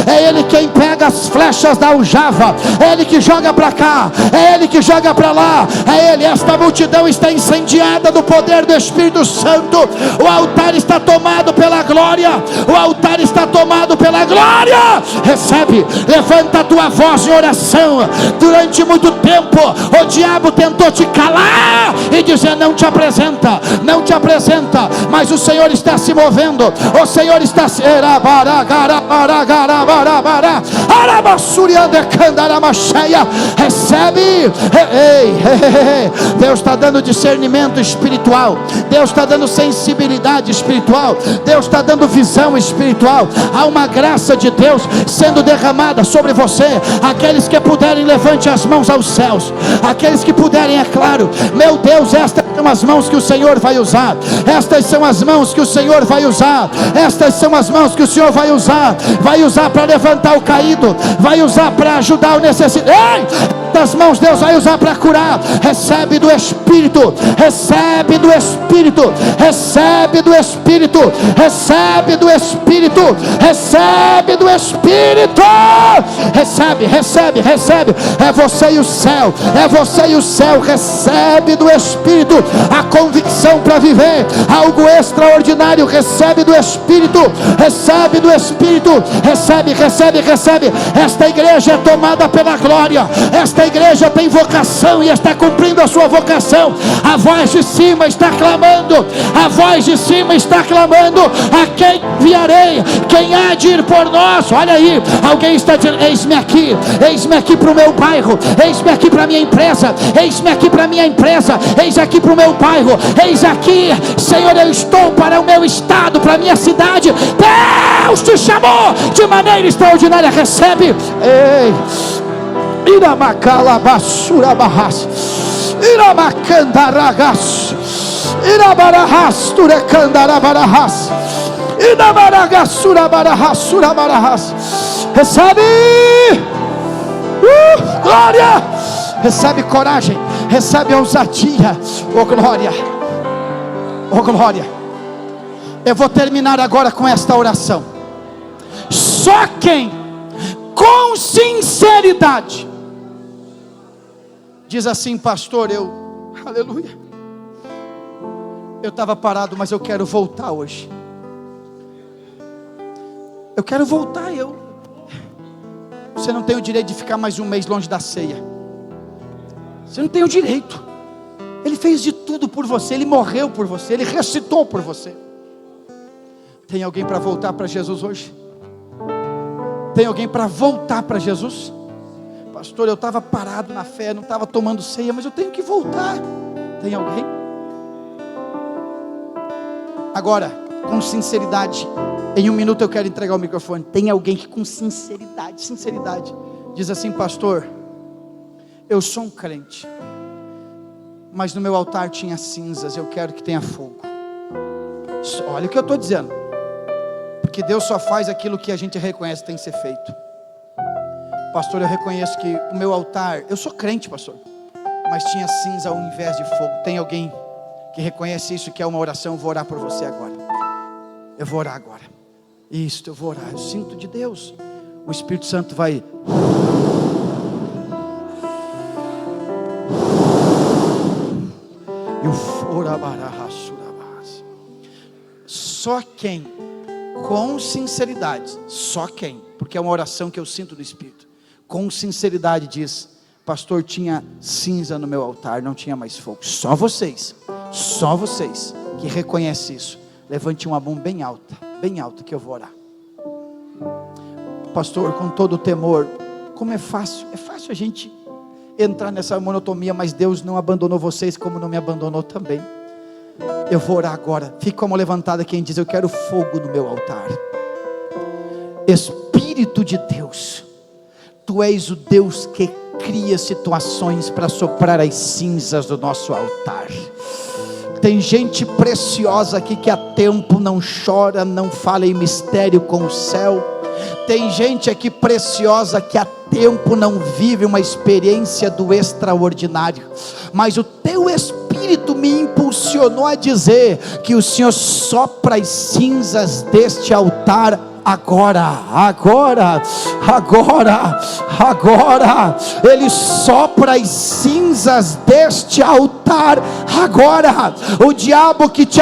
É Ele quem pega as flechas da aljava, é Ele que joga para cá, é Ele que joga para lá, é Ele. Esta multidão está incendiada do poder do Espírito Santo. O altar está tomado pela glória, o altar está tomado pela glória. Recebe, levanta a tua voz em oração. Durante muito tempo o diabo tentou te calar e dizer: não te apresenta, não te apresenta, mas o Senhor está se movendo, o Senhor está se... Recebe. Deus está dando discernimento espiritual, Deus está dando sensibilidade espiritual, Deus está dando visão espiritual. Há uma graça de Deus sendo derramada sobre você. Aqueles que puderem, levante as mãos aos céus. Aqueles que puderem, é claro. Meu Deus, estas são as mãos que o Senhor vai usar. Estas são as mãos que o Senhor vai usar. Estas são as mãos que o Senhor vai usar. Vai usar para levantar o caído, vai usar para ajudar o necessitado. Das mãos Deus vai usar para curar. Recebe do Espírito, recebe do Espírito, recebe do Espírito, recebe do Espírito, recebe do Espírito. Recebe. É você e o céu, é você e o céu. Recebe do Espírito a convicção para viver algo extraordinário. Recebe do Espírito, recebe do Espírito, recebe. Esta igreja é tomada pela glória, esta igreja tem vocação e está cumprindo a sua vocação. A voz de cima está clamando, a voz de cima está clamando: a quem enviarei? Quem há de ir por nós? Olha aí, alguém está dizendo: eis-me aqui para o meu bairro, eis-me aqui para a minha empresa, eis-me aqui para a minha empresa, eis aqui para o meu bairro, eis aqui, Senhor, eu estou para o meu estado, para a minha cidade. Deus te chamou de maneira extraordinária. Recebe. Ei, Iramacalabasura barras, Iramacandaragas, Irabarahas, Turecandarabarahas, Iramaragasura barahas, Surabarahas. Recebe. Glória. Recebe coragem, recebe ousadia. Oh glória, oh glória. Eu vou terminar agora com esta oração. Só quem com sinceridade diz assim: pastor, aleluia, eu estava parado, mas eu quero voltar hoje. Eu quero voltar. Você não tem o direito de ficar mais um mês longe da ceia. Você não tem o direito. Ele fez de tudo por você, Ele morreu por você, Ele ressuscitou por você. Tem alguém para voltar para Jesus hoje? Tem alguém para voltar para Jesus? Pastor, eu estava parado na fé, não estava tomando ceia, mas eu tenho que voltar. Tem alguém? Agora, com sinceridade, em um minuto eu quero entregar o microfone. Tem alguém que com sinceridade diz assim: pastor, eu sou um crente, mas no meu altar tinha cinzas, eu quero que tenha fogo. Olha o que eu estou dizendo, porque Deus só faz aquilo que a gente reconhece que tem que ser feito. Pastor, eu reconheço que o meu altar, eu sou crente, pastor, mas tinha cinza ao invés de fogo. Tem alguém que reconhece isso, que é uma oração? Eu vou orar por você agora. Eu vou orar agora. Isso, eu vou orar. Eu sinto de Deus. O Espírito Santo vai. Só quem, com sinceridade, só quem, porque é uma oração que eu sinto do Espírito, com sinceridade diz: pastor, tinha cinza no meu altar, não tinha mais fogo. Só vocês que reconhecem isso, levante uma mão bem alta que eu vou orar. Pastor, com todo o temor, como é fácil a gente entrar nessa monotonia, mas Deus não abandonou vocês como não me abandonou também. Eu vou orar agora. Fica com a mão levantada quem diz: eu quero fogo no meu altar. Espírito de Deus, Tu és o Deus que cria situações para soprar as cinzas do nosso altar. Tem gente preciosa aqui que há tempo não chora, não fala em mistério com o céu. Tem gente aqui preciosa que há tempo não vive uma experiência do extraordinário, mas o Teu Espírito me impulsionou a dizer que o Senhor sopra as cinzas deste altar agora. Ele sopra as cinzas deste altar agora. O diabo que te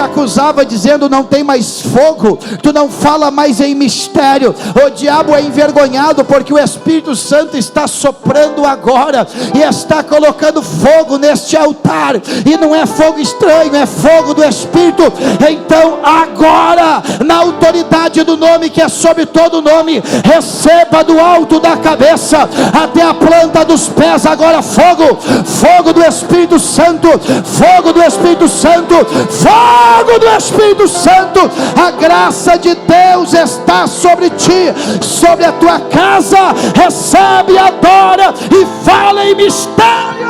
acusava dizendo: não tem mais fogo, tu não fala mais em mistério, o diabo é envergonhado, porque o Espírito Santo está soprando agora, e está colocando fogo neste altar, e não é fogo estranho, é fogo do Espírito. Então agora, na autoridade do nome que é sobre todo nome, receba do alto da cabeça até a planta dos pés agora fogo do Espírito Santo, fogo do Espírito Santo, fogo do Espírito Santo. A graça de Deus está sobre ti, sobre a tua casa. Recebe, adora e fala em mistério.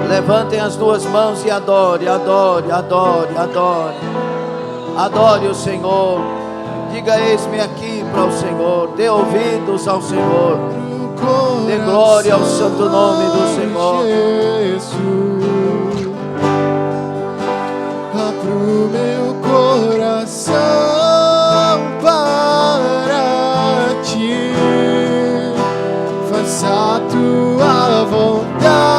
Levantem as duas mãos e adore o Senhor. Diga: eis-me aqui para o Senhor. Dê ouvidos ao Senhor, dê glória ao santo nome do Senhor. Jesus, abra o meu coração para ti, faça a tua vontade.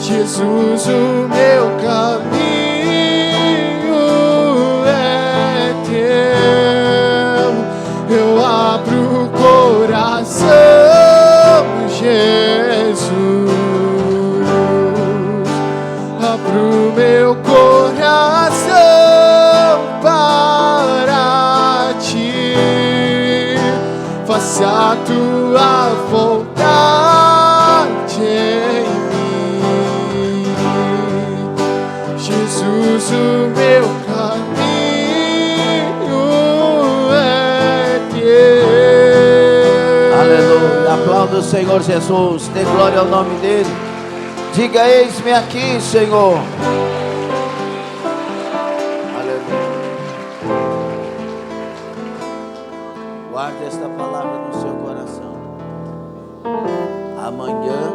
Jesus, o meu caminho é teu. Eu abro o coração, Jesus. Abro o meu coração para ti. Faça a tua vontade em mim. Jesus, o meu caminho é teu. Aleluia. Aplauda o Senhor Jesus. Dê glória ao nome dele. Diga: eis-me aqui, Senhor. Aleluia. Guarde esta palavra no seu coração. Amanhã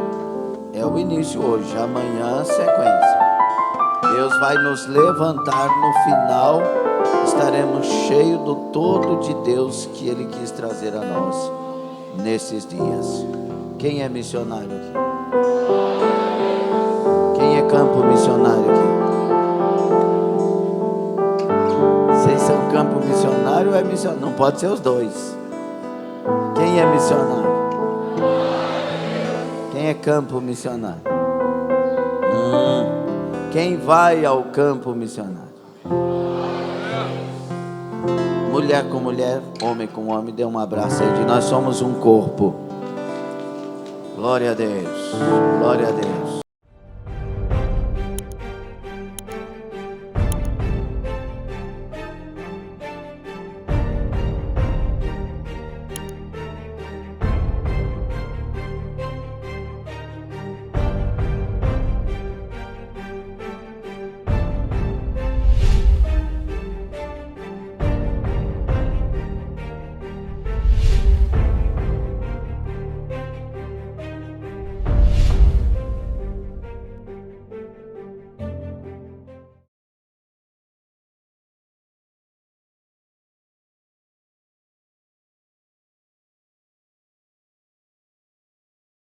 é o início hoje. Amanhã, sequência. Deus vai nos levantar no final. Estaremos cheios do todo de Deus que Ele quis trazer a nós nesses dias. Quem é missionário aqui? Quem é campo missionário aqui? Vocês são campo missionário ou é missionário? Não pode ser os dois. Quem é missionário? Quem Quem é campo missionário? Quem vai ao campo missionário? Mulher com mulher, homem com homem, dê um abraço aí. Nós somos um corpo. Glória a Deus, glória a Deus.